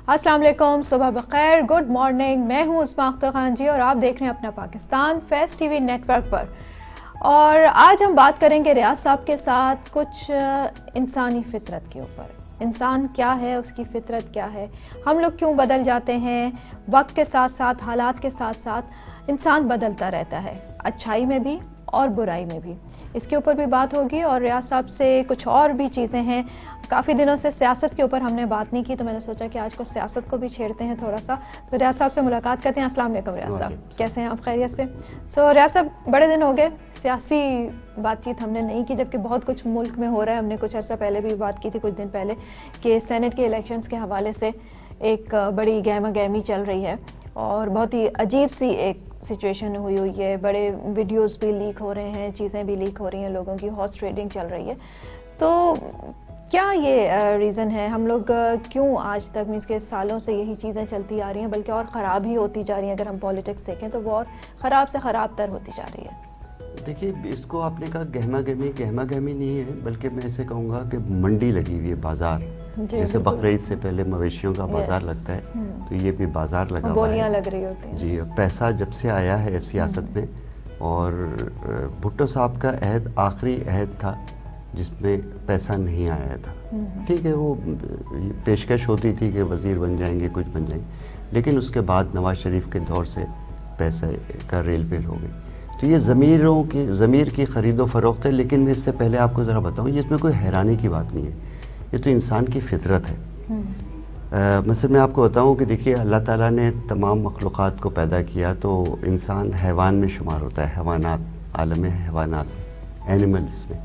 अस्सलाम वालेकुम, सुबह बखैर, गुड मॉर्निंग। मैं हूँ उस्मा अख्तर खान जी और आप देख रहे हैं अपना पाकिस्तान फेस्ट टीवी नेटवर्क पर। और आज हम बात करेंगे रियाज साहब के साथ कुछ इंसानी फितरत के ऊपर। इंसान क्या है, उसकी फितरत क्या है, हम लोग क्यों बदल जाते हैं, वक्त के साथ साथ, हालात के साथ साथ इंसान बदलता रहता है, अच्छाई में भी और बुराई में भी। इसके ऊपर भी बात होगी और रियाज साहब से कुछ और भी चीज़ें हैं। काफ़ी दिनों से सियासत के ऊपर हमने बात नहीं की, तो मैंने सोचा कि आज को सियासत को भी छेड़ते हैं थोड़ा सा। तो रियाज साहब से मुलाकात करते हैं। अस्सलाम वालेकुम रियाज साहब, कैसे हैं आप? खैरियत से? रियाज साहब, बड़े दिन हो गए सियासी बातचीत हमने नहीं की, जबकि बहुत कुछ मुल्क में हो रहा है। हमने कुछ अर्सा पहले भी बात की थी, कुछ दिन पहले, कि सेनेट के इलेक्शंस के हवाले से एक बड़ी गहमा गहमी चल रही है और बहुत ही अजीब सी एक सिचुएशन हुई है। बड़े वीडियोस भी लीक हो रहे हैं, चीज़ें भी लीक हो रही हैं, लोगों की हॉर्स ट्रेडिंग चल रही है। तो क्या ये रीज़न है, हम लोग क्यों आज तक, मीन्स के सालों से यही चीज़ें चलती आ रही हैं, बल्कि और ख़राब ही होती जा रही हैं। अगर हम पॉलिटिक्स देखें तो वो और ख़राब से ख़राब तर होती जा रही है। देखिए, इसको आपने कहा गहमा गहमी नहीं है, बल्कि मैं इसे कहूँगा कि मंडी लगी हुई है, बाज़ार। जैसे बकरीद से पहले मवेशियों का बाज़ार लगता है, तो ये भी बाज़ार लगा हुआ है, बोलियां लग रही होती हैं। जी, पैसा जब से आया है सियासत में, और भुट्टो साहब का अहद आखिरी अहद था जिसमें पैसा नहीं आया था। ठीक है, वो पेशकश होती थी कि वज़ीर बन जाएंगे, कुछ बन जाएंगे, लेकिन उसके बाद नवाज शरीफ के दौर से पैसे का रेल पेल हो गई। तो ये ज़मीर की ख़रीदो फ़रोख्त है। लेकिन मैं इससे पहले आपको ज़रा बताऊँ, ये इसमें कोई हैरानी की बात नहीं है, ये तो इंसान की फितरत है। मतलब मैं आपको बताऊँ कि देखिए, अल्लाह ताला ने तमाम मखलूक़ात को पैदा किया तो इंसान हैवान में शुमार होता है, हैवानात, आलम हैवानात, एनिमल्स में।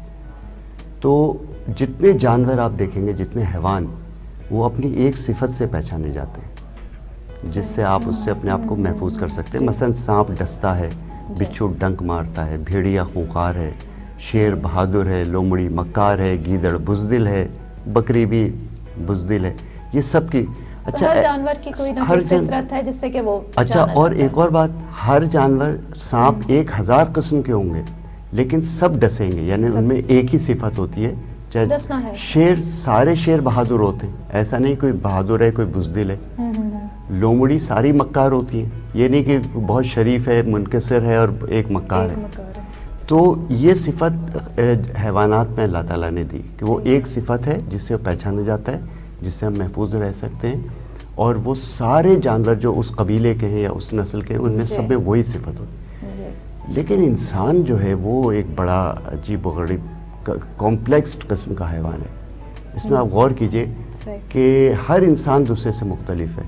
तो जितने जानवर आप देखेंगे, जितने हैवान, वो अपनी एक सिफत से पहचाने जाते हैं जिससे आप उससे अपने आप को महफूज कर सकते हैं। मसलन सांप डसता है, बिच्छू डंक मारता है, भेड़िया खूंखार है, शेर बहादुर है, लोमड़ी मक्कार है, गीदड़ बुज़दिल है, बकरी भी बुज़दिल है। ये सब की अच्छा, हर जानवर की कोई ना कोई फितरत है जिससे कि वो अच्छा। और एक और बात, हर जानवर, सांप 1000 किस्म के होंगे लेकिन सब डसेंगे, यानी उनमें एक ही सिफत होती है, चाहे शेर, सारे शेर बहादुर होते हैं, ऐसा नहीं कोई बहादुर है कोई बुज़दिल है। लोमड़ी सारी मक्कार होती हैं, ये नहीं कि बहुत शरीफ है, मुनकसर है और एक मक्कार है। तो ये सिफत हैवानात में अल्लाह ताला ने दी कि वो एक सिफत है जिससे वो पहचाना जाता है, जिससे हम महफूज रह सकते हैं। और वो सारे जानवर जो उस कबीले के हैं या उस नस्ल के हैं, उनमें सब में वही सिफत होती है। लेकिन इंसान जो है वो एक बड़ा अजीब व गरीब कॉम्प्लेक्स किस्म का हैवान है। इसमें आप गौर कीजिए कि हर इंसान दूसरे से मुख्तलिफ है।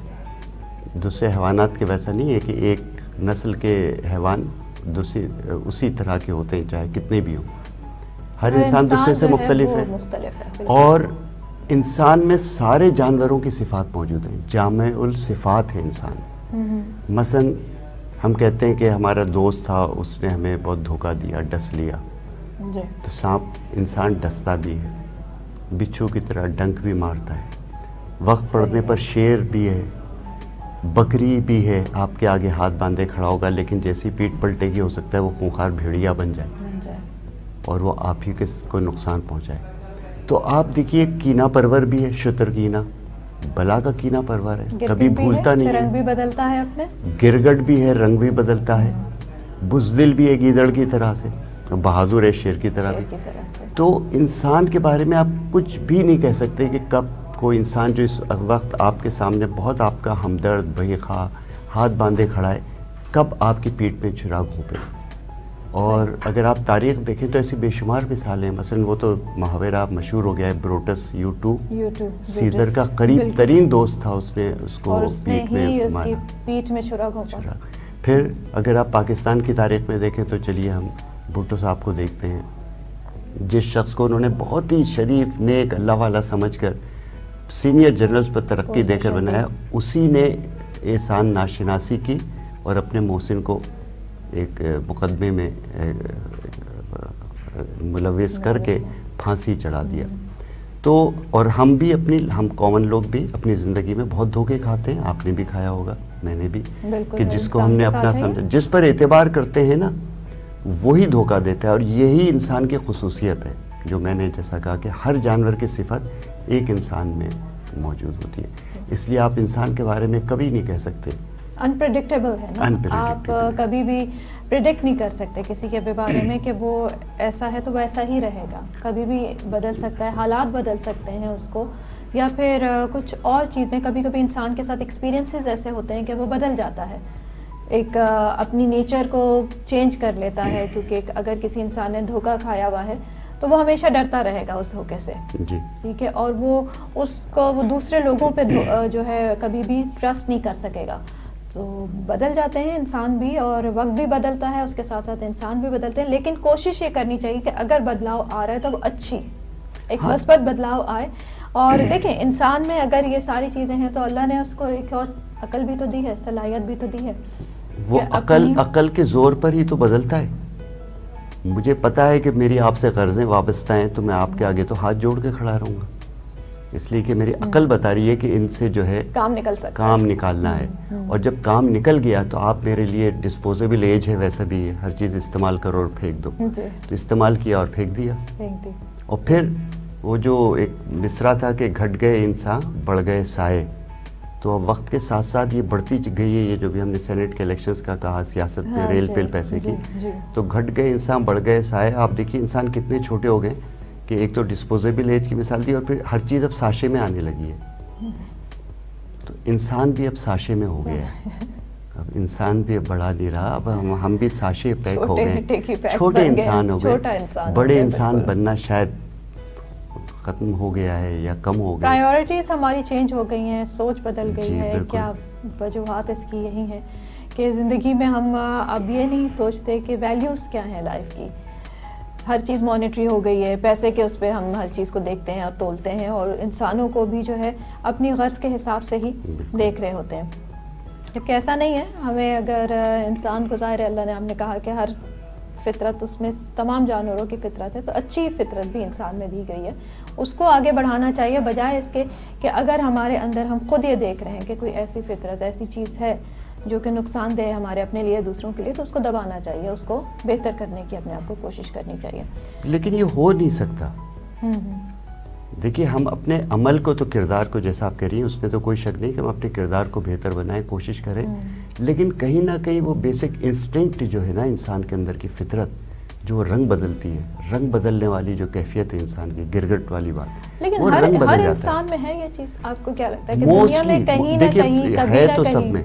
दूसरे हैवानात के वैसा नहीं है कि एक नस्ल के हैवान दूसरी उसी तरह के होते हैं, चाहे कितने भी हों। हर इंसान दूसरे से मुख्तलिफ है। और इंसान में सारे जानवरों की सिफात मौजूद हैं, जामे-उल सिफात है इंसान। मसलन हम कहते हैं कि हमारा दोस्त था, उसने हमें बहुत धोखा दिया, डस लिया, तो सांप इंसान डसता भी है, बिच्छू की तरह डंक भी मारता है, वक्त पड़ने पर शेर भी है, बकरी भी है, आपके आगे हाथ बांधे खड़ा होगा, लेकिन जैसी पीठ पलटेगी हो सकता है वो खूंखार भेड़िया बन जाए और वो आप ही को नुकसान पहुंचाए। तो आप देखिए, कीना परवर भी है, शुतर कीना, बला का कीना परवर है, कभी भूलता नहीं है, रंग भी बदलता है अपने। गिरगट भी है, रंग भी बदलता है, बुज़दिल भी है गीदड़ की तरह से, बहादुर है शेर की तरह भी। तो इंसान के बारे में आप कुछ भी नहीं कह सकते कि कब कोई इंसान जो इस वक्त आपके सामने बहुत आपका हमदर्द, बहीखा, हाथ बांधे खड़ा है, कब आपकी पीठ में चिराग घोंपे। और अगर आप तारीख़ देखें तो ऐसी बेशुमार मिसालें हैं। मसलन वो तो मुहावरा मशहूर हो गया है, ब्रूटस U2 सीज़र का करीब तरीन दोस्त था, उसने उसको पीठ में मारा, पीठ में छुरा घोंपा। फिर अगर आप पाकिस्तान की तारीख़ में देखें तो चलिए हम भुट्टो साहब को देखते हैं, जिस शख्स को उन्होंने बहुत ही शरीफ, नेक, अल्लाह वाला समझकर सीनियर जनरल्स पर तरक्की देकर बनाया, उसी ने एहसान नाशनासी की और अपने मोहसिन को एक मुकदमे में मुलव्विस करके फांसी चढ़ा दिया। तो और हम कॉमन लोग भी अपनी ज़िंदगी में बहुत धोखे खाते हैं, आपने भी खाया होगा, मैंने भी, कि जिसको हमने अपना समझा, जिस पर एतबार करते हैं ना, वही धोखा देता है। और यही इंसान की खुसूसियत है, जो मैंने जैसा कहा कि हर जानवर की सिफत एक इंसान में मौजूद होती है। اس لیے آپ انسان کے بارے میں کبھی نہیں کہہ سکتے. انپریڈکٹیبل ہے نا, آپ کبھی بھی پریڈکٹ نہیں کر سکتے کسی کے بارے میں کہ وہ ایسا ہے تو ویسا ہی رہے گا. کبھی بھی بدل سکتا ہے, حالات بدل سکتے ہیں اس کو, یا پھر کچھ اور چیزیں. کبھی کبھی انسان کے ساتھ ایکسپیرینسز ایسے ہوتے ہیں کہ وہ بدل جاتا ہے, ایک اپنی نیچر کو چینج کر لیتا ہے, کیونکہ اگر کسی انسان نے دھوکہ کھایا ہوا ہے تو وہ ہمیشہ ڈرتا رہے گا اس دھوکے سے, ٹھیک ہے, اور وہ اس کو وہ دوسرے لوگوں پہ جو ہے کبھی بھی ٹرسٹ نہیں کر سکے گا. تو بدل جاتے ہیں انسان بھی, اور وقت بھی بدلتا ہے, اس کے ساتھ ساتھ انسان بھی بدلتے ہیں, لیکن کوشش یہ کرنی چاہیے کہ اگر بدلاؤ آ رہا ہے تو وہ اچھی ایک مثبت بدلاؤ آئے. اور دیکھیں انسان میں اگر یہ ساری چیزیں ہیں تو اللہ نے اس کو ایک اور عقل بھی تو دی ہے, صلاحیت بھی تو دی ہے. وہ عقل کے زور پر ہی تو بدلتا ہے. مجھے پتا ہے کہ میری آپ سے قرضیں وابستہ ہیں تو میں آپ کے آگے تو ہاتھ جوڑ کے کھڑا رہوں گا, اس لیے کہ میری عقل بتا رہی ہے کہ ان سے جو ہے کام نکالنا ہے. اور جب کام نکل گیا تو آپ میرے لیے ڈسپوزیبل ایج ہے, ویسا بھی ہے, ہر چیز استعمال کرو اور پھینک دو. تو استعمال کیا اور پھینک دیا. اور پھر وہ جو ایک مصرع تھا کہ گھٹ گئے انسان بڑھ گئے سائے, تو اب وقت کے ساتھ ساتھ یہ بڑھتی گئی ہے. یہ جو بھی ہم نے سینٹ کے الیکشنز کا کہا, سیاست میں ریل پیل پیسے کی, تو گھٹ گئے انسان بڑھ گئے سائے. آپ دیکھیے انسان کتنے چھوٹے ہو گئے کہ ایک تو ڈسپوزیبل ایج کی مثال دی, اور پھر ہر چیز اب ساشے میں آنے لگی ہے. تو انسان بھی اب ساشے میں ہو گیا ہے, اب انسان بھی اب بڑا نہیں رہا, اب ہم بھی ساشے پیک ہو گئے, چھوٹے انسان ہو گئے. بڑے انسان بننا شاید ختم ہو گیا ہے یا کم ہو گیا. پرائیورٹیز ہماری چینج ہو گئی ہیں, سوچ بدل گئی ہے. کیا وجوہات اس کی یہی ہیں کہ زندگی میں ہم اب یہ نہیں سوچتے کہ ویلیوز کیا ہیں لائف کی. ہر چیز مانیٹری ہو گئی ہے, پیسے کے اس پہ ہم ہر چیز کو دیکھتے ہیں اور تولتے ہیں, اور انسانوں کو بھی جو ہے اپنی غرض کے حساب سے ہی دیکھ رہے ہوتے ہیں. جبکہ ایسا نہیں ہے. ہمیں اگر انسان کو ظاہر اللہ نے ہم نے کہا کہ ہر فطرت اس میں تمام جانوروں کی فطرت ہے, تو اچھی فطرت بھی انسان میں دی گئی ہے, اس کو آگے بڑھانا چاہیے, بجائے اس کے کہ اگر ہمارے اندر ہم خود یہ دیکھ رہے ہیں کہ کوئی ایسی فطرت ایسی چیز ہے جو کہ نقصان دہ ہے ہمارے اپنے لیے دوسروں کے لیے, تو اس کو دبانا چاہیے, اس کو بہتر کرنے کی اپنے آپ کو کوشش کرنی چاہیے. لیکن یہ ہو نہیں سکتا. دیکھیے ہم اپنے عمل کو تو کردار کو جیسا آپ کہہ رہی ہیں اس میں تو کوئی شک نہیں کہ ہم اپنے کردار کو بہتر بنائیں, کوشش کریں, لیکن کہیں نہ کہیں وہ بیسک انسٹنکٹ جو ہے نا انسان کے اندر کی فطرت جو رنگ بدلتی ہے, رنگ بدلنے والی جو کیفیت ہے انسان کی, گرگٹ والی بات, لیکن ہر انسان میں ہے یہ چیز. آپ کو کیا لگتا ہے کہ دنیا میں کہیں نہ کہیں ہے تو سب میں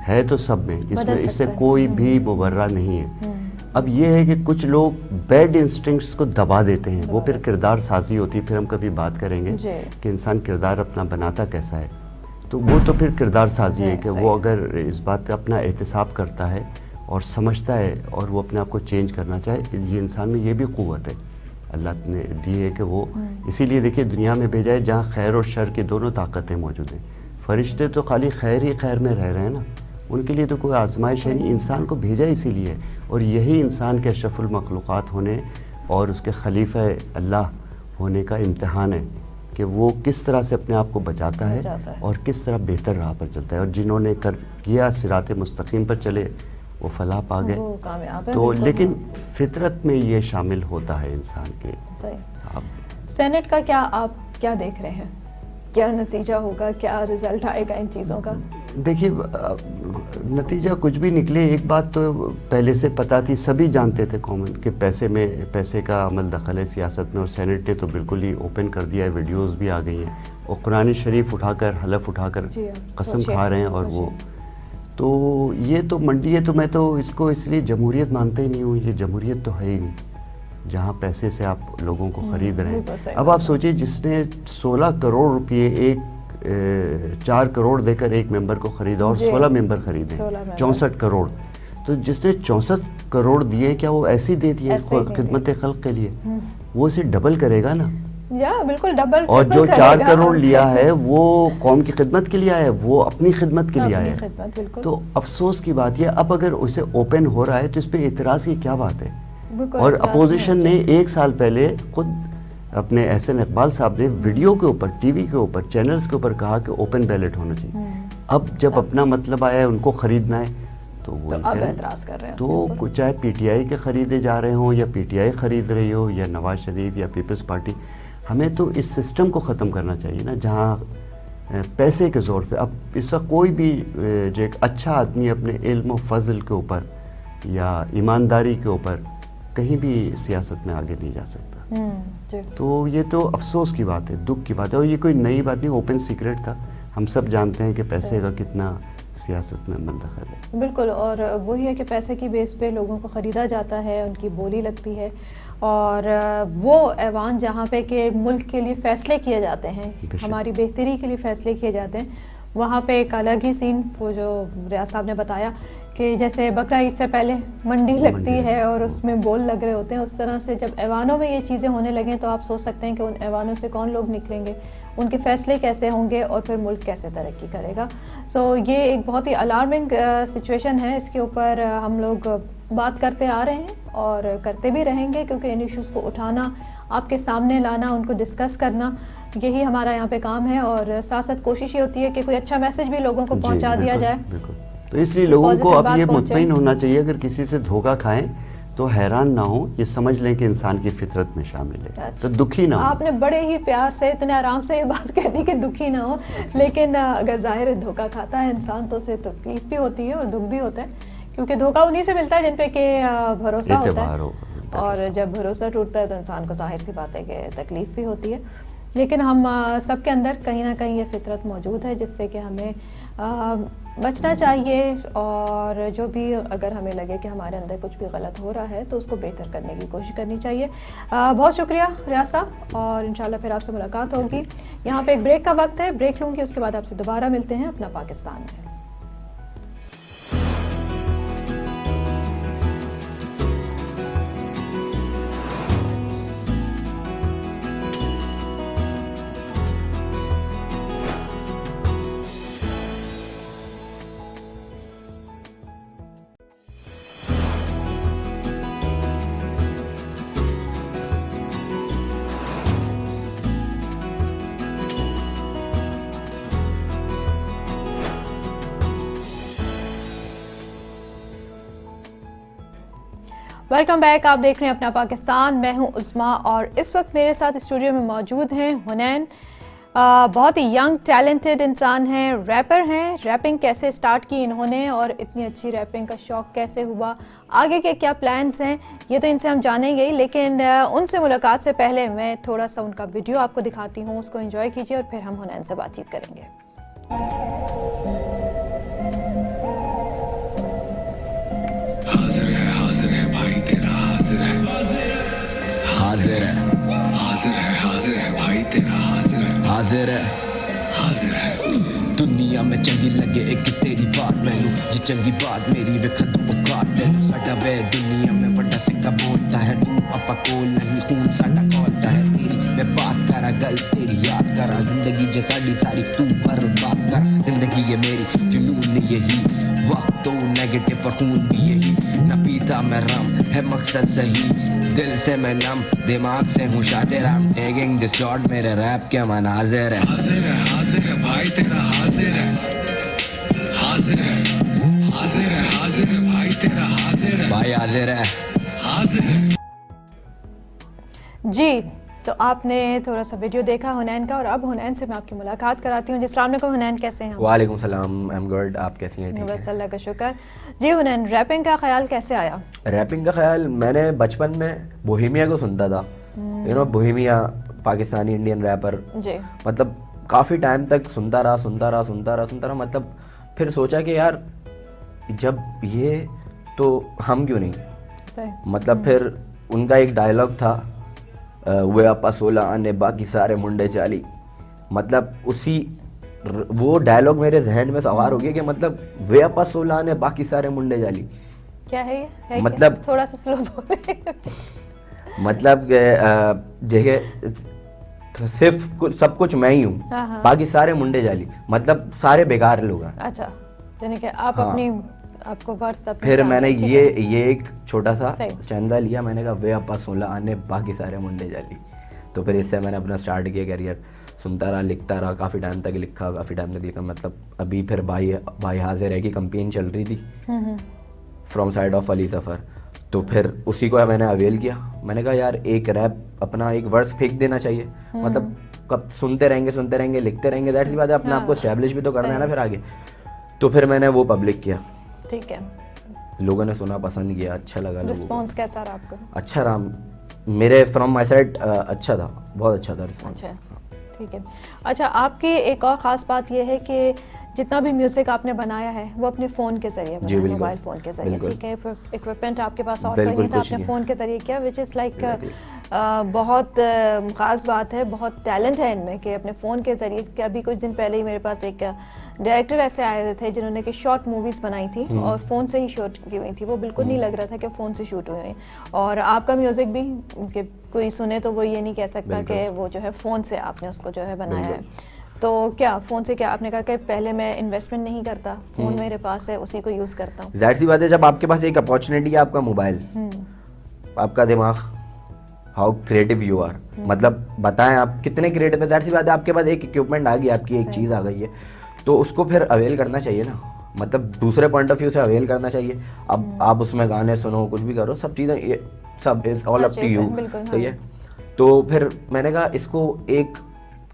ہے, تو سب میں, اس سے کوئی بھی مبرہ نہیں ہے. اب یہ ہے کہ کچھ لوگ بیڈ انسٹنکٹس کو دبا دیتے ہیں, وہ پھر کردار سازی ہوتی ہے. پھر ہم کبھی بات کریں گے کہ انسان کردار اپنا بناتا کیسا ہے, تو وہ تو پھر کردار سازی ہے کہ وہ اگر اس بات کا اپنا احتساب کرتا ہے اور سمجھتا ہے اور وہ اپنے آپ کو چینج کرنا چاہے. یہ انسان میں یہ بھی قوت ہے اللہ نے دی ہے کہ وہ اسی لیے دیکھیے دنیا میں بھیجا ہے جہاں خیر اور شر کی دونوں طاقتیں موجود ہیں. فرشتے تو خالی خیر ہی خیر میں رہ رہے ہیں نا, ان کے لیے تو کوئی آزمائش ہے نہیں. انسان کو بھیجا اسی لیے, اور یہی انسان کے اشرف المخلوقات ہونے اور اس کے خلیفہ اللہ ہونے کا امتحان ہے کہ وہ کس طرح سے اپنے آپ کو بچاتا ہے اور کس طرح بہتر راہ پر چلتا ہے. اور جنہوں نے کیا صراط مستقیم پر چلے وہ فلاح پا گئے. تو لیکن فطرت میں یہ شامل ہوتا ہے انسان کے. سینٹ کا کیا آپ کیا دیکھ رہے ہیں, کیا نتیجہ ہوگا, کیا رزلٹ آئے گا ان چیزوں کا؟ دیکھیے نتیجہ کچھ بھی نکلے, ایک بات تو پہلے سے پتہ تھی, سبھی جانتے تھے کامن کہ پیسے کا عمل دخل ہے سیاست میں, اور سینٹ نے تو بالکل ہی اوپن کر دیا ہے, ویڈیوز بھی آ گئی ہیں, اور قرآن شریف اٹھا کر حلف اٹھا کر قسم کھا رہے ہیں. اور وہ تو یہ تو منڈی ہے, تو میں تو اس کو اس لیے جمہوریت مانتا ہی نہیں ہوں. یہ جمہوریت تو ہے ہی نہیں جہاں پیسے سے آپ لوگوں کو خرید رہے ہیں. اب آپ سوچیں جس نے 16 کروڑ روپئے 4 کروڑ دے کر ایک ممبر کو خریدا اور 16 ممبر خریدے 64 کروڑ, تو جس نے 64 کروڑ دیے کیا وہ ایسے ہی دے دیے خدمت خلق کے لیے؟ وہ اسے ڈبل کرے گا نا, بالکل ڈبل. اور جو 4 کروڑ لیا ہے وہ قوم کی خدمت کے لیے آیا ہے, وہ اپنی خدمت کے لیے آیا ہے. تو افسوس کی بات یہ, اب اگر اسے اوپن ہو رہا ہے تو اس پہ اعتراض کی کیا بات ہے؟ اور اپوزیشن نے 1 سال پہلے خود اپنے احسن اقبال صاحب نے ویڈیو کے اوپر, ٹی وی کے اوپر, چینلز کے اوپر کہا کہ اوپن بیلٹ ہونا چاہیے. اب جب اپنا مطلب آیا ہے ان کو خریدنا ہے تو وہ اعتراض کر رہے ہیں. تو چاہے پی ٹی آئی کے خریدے جا رہے ہوں یا پی ٹی آئی خرید رہی ہو یا نواز شریف یا پیپلز پارٹی, ہمیں تو اس سسٹم کو ختم کرنا چاہیے نا جہاں پیسے کے زور پہ. اب اس وقت کوئی بھی جو ایک اچھا آدمی اپنے علم و فضل کے اوپر یا ایمانداری کے اوپر کہیں بھی سیاست میں آگے نہیں جا سکتا. تو یہ تو افسوس کی بات ہے, دکھ کی بات ہے, اور یہ کوئی نئی بات نہیں, اوپن سیکرٹ تھا. ہم سب جانتے ہیں کہ پیسے کا کتنا سیاست میں منتقل ہے. بالکل, اور وہی ہے کہ پیسے کی بیس پہ لوگوں کو خریدا جاتا ہے, ان کی بولی لگتی ہے, اور وہ ایوان جہاں پہ کہ ملک کے لیے فیصلے کیے جاتے ہیں, ہماری بہتری کے لیے فیصلے کیے جاتے ہیں, وہاں پہ ایک الگ ہی سین, وہ جو ریاض صاحب نے بتایا کہ جیسے بقرہ عید سے پہلے منڈی لگتی ہے اور اس میں بول لگ رہے ہوتے ہیں, اس طرح سے جب ایوانوں میں یہ چیزیں ہونے لگیں تو آپ سوچ سکتے ہیں کہ ان ایوانوں سے کون لوگ نکلیں گے, ان کے فیصلے کیسے ہوں گے, اور پھر ملک کیسے ترقی کرے گا. سو یہ ایک بہت ہی الارمنگ سچویشن ہے, اس کے اوپر ہم لوگ بات کرتے آ رہے ہیں اور کرتے بھی رہیں گے, کیونکہ ان ایشوز کو اٹھانا, آپ کے سامنے لانا, ان کو ڈسکس کرنا, یہی ہمارا یہاں پہ کام ہے, اور ساتھ ساتھ کوشش یہ ہوتی ہے کہ کوئی اچھا میسج بھی لوگوں کو پہنچا دیا جائے. تو اس لیے لوگوں کو اب یہ مطمئن ہونا چاہیے, اگر کسی سے دھوکہ کھائیں تو حیران نہ ہوں, یہ سمجھ لیں کہ انسان کی فطرت میں شامل ہے, تو دکھی نہ ہو. آپ نے بڑے ہی پیار سے, اتنے آرام سے یہ بات کہہ دی کہ دکھی نہ ہو, لیکن اگر ظاہر دھوکہ کھاتا ہے انسان تو اسے تکلیف بھی ہوتی ہے اور دکھ بھی ہوتا ہے, کیونکہ دھوکہ انہیں سے ملتا ہے جن پہ کہ بھروسہ ہوتا ہے, اور جب بھروسہ ٹوٹتا ہے تو انسان کو ظاہر سی بات ہے کہ تکلیف بھی ہوتی ہے. لیکن ہم سب کے اندر کہیں نہ کہیں یہ فطرت موجود ہے جس سے کہ ہمیں بچنا چاہیے, اور جو بھی اگر ہمیں لگے کہ ہمارے اندر کچھ بھی غلط ہو رہا ہے تو اس کو بہتر کرنے کی کوشش کرنی چاہیے. بہت شکریہ ریاض صاحب, اور انشاءاللہ پھر آپ سے ملاقات ہوگی. یہاں پہ ایک بریک کا وقت ہے, بریک لوں گی, اس کے بعد آپ سے دوبارہ ملتے ہیں اپنا پاکستان میں. ویلکم بیک, آپ دیکھ رہے ہیں اپنا پاکستان, میں ہوں عظمیٰ, اور اس وقت میرے ساتھ اسٹوڈیو میں موجود ہیں حنین. بہت ہی ینگ ٹیلنٹڈ انسان ہیں, ریپر ہیں. ریپنگ کیسے سٹارٹ کی انہوں نے, اور اتنی اچھی ریپنگ کا شوق کیسے ہوا, آگے کے کیا پلانس ہیں, یہ تو ان سے ہم جانیں گے, لیکن ان سے ملاقات سے پہلے میں تھوڑا سا ان کا ویڈیو آپ کو دکھاتی ہوں, اس کو انجوائے کیجیے, اور پھر ہم حنین سے بات چیت کریں گے. حاضر ہے بھائی تیرا, حاضر ہے, حاضر ہے, حاضر ہے بھائی تیرا, حاضر ہے, حاضر ہے, حاضر ہے. دنیا میں چنگی لگے ایک تیری بات مینوں, جی چنگی بات میری وے خدو اوقات تینوں. ساڈا وے دنیا میں بڑا سکا بولتا ہے, تو اپا کول نہیں خون ساڈا کھولتا ہے. تیری میں بات کرا, گل تیری یاد کرا, زندگی جے ساڈی ساری تو برباد کر. زندگی ہے میری جنون نہیں یہی, وقت تو نیگیٹو اور خون بھی یہی. نہ پیتا میں رم ہے مقصد صحیح, دل سے میں نم, دماغ سے ہوں شاطر. I'm taking this shot, میرے ریپ کے مناظر ہے. حاضر ہے بھائی تیرا, حاضر ہے, حاضر ہے, حاضر ہے بھائی تیرا, حاضر ہے بھائی, حاضر ہے, حاضر ہے. جی, تو آپ نے تھوڑا سا ویڈیو دیکھا حنین کا, اور اب حنین سے میں آپ کی ملاقات کراتی ہوں. جی السلام علیکم حنین, کیسے ہیں؟ وعلیکم السلام, ایم گڈ, آپ کیسی ہیں؟ بس اللہ کا شکر. جی حنین, ریپنگ کا خیال کیسے آیا؟ ریپنگ کا خیال میں نے بچپن میں بوہیمیا کو سنتا تھا, بوہیمیا پاکستانی انڈین ریپر, جی مطلب کافی ٹائم تک سنتا رہا. مطلب پھر سوچا کہ یار جب یہ تو ہم کیوں نہیں, صحیح. مطلب پھر ان کا ایک ڈائلاگ تھا, وہ اپا 16 آنے باقی سارے منڈے چالی. مطلب اسی وہ ڈائلاگ میرے ذہن میں سوار ہو گیا کہ مطلب وہ اپا 16 آنے باقی سارے منڈے چالی کیا ہے یہ, مطلب تھوڑا سا سلو بولے. مطلب جگہ صرف سب کچھ میں ہی ہوں, باقی سارے منڈے جالی, مطلب سارے بیکار لوگ ہیں. اچھا, یعنی کہ آپ اپنی آپ کو ورث. پھر میں نے یہ ایک چھوٹا سا چندہ لیا, میں نے کہا وہ اپا 16 آنے باقی سارے منڈے جالی. تو پھر اس سے میں نے اپنا اسٹارٹ کیا کیریئر, سنتا رہا, لکھتا رہا, کافی ٹائم تک لکھا. مطلب ابھی پھر بھائی حاضر ہے کی کمپین چل رہی تھی from side of Ali Zafar, تو پھر اسی کو میں نے اویل کیا. میں نے کہا یار ایک ریپ اپنا ایک ورس پھینک دینا چاہیے, مطلب कब सुनते रहेंगे लिखते रहेंगे, दैट सी बात है, अपने आप को स्टैब्लिश भी तो करना है ना फिर आगे। तो फिर मैंने वो पब्लिक किया, ठीक है, लोगों ने सुना, पसंद किया, अच्छा लगा, रिस्पॉन्स कैसा रहा आपको? अच्छा रहा मेरे फ्रॉम माई साइड, अच्छा था, बहुत अच्छा था रिस्पॉन्स। अच्छा, ठीक है। अच्छा, आपकी एक और ख़ास बात ये है कि जितना भी म्यूज़िक आपने बनाया है वो अपने फ़ोन के ज़रिए बनाया, मोबाइल फ़ोन के ज़रिए, ठीक है, इक्विपमेंट आपके पास और कोई नहीं था, आपने फ़ोन के ज़रिए किया, विच इज़ लाइक बहुत ख़ास बात है, बहुत टैलेंट है इनमें कि अपने फ़ोन के ज़रिए। क्योंकि अभी कुछ दिन पहले ही मेरे पास एक डायरेक्टर ऐसे आए थे जिन्होंने कि शॉर्ट मूवीज़ बनाई थी और फ़ोन से ही शूट की हुई थी, वो बिल्कुल नहीं लग रहा था कि फ़ोन से शूट हुई हुई। और आपका म्यूज़िक भी कोई सुने तो वो ये नहीं कह सकता कि वो जो है फ़ोन से आपने उसको जो है बनाया है। तो क्या फ़ोन से, क्या आपने कहा कि पहले मैं इन्वेस्टमेंट नहीं करता, फ़ोन मेरे पास है, उसी को यूज़ करता हूँ? ज़ाहिर सी बात है, जब आपके पास एक अपॉर्चुनिटी है, आपका मोबाइल, आपका दिमाग, हाउ क्रिएटिव यू आर, मतलब बताएं आप कितने क्रिएटिव है, ज़ाहिर सी बात है आपके पास एक इक्विपमेंट आ गई, आपकी एक चीज़ आ गई है, तो उसको फिर अवेल करना चाहिए ना, मतलब दूसरे पॉइंट ऑफ व्यू से अवेल करना चाहिए। अब आप उसमें गाने सुनो, कुछ भी करो, सब चीज़ें, ये सब is all up to you, सही है। तो फिर मैंने कहा इसको एक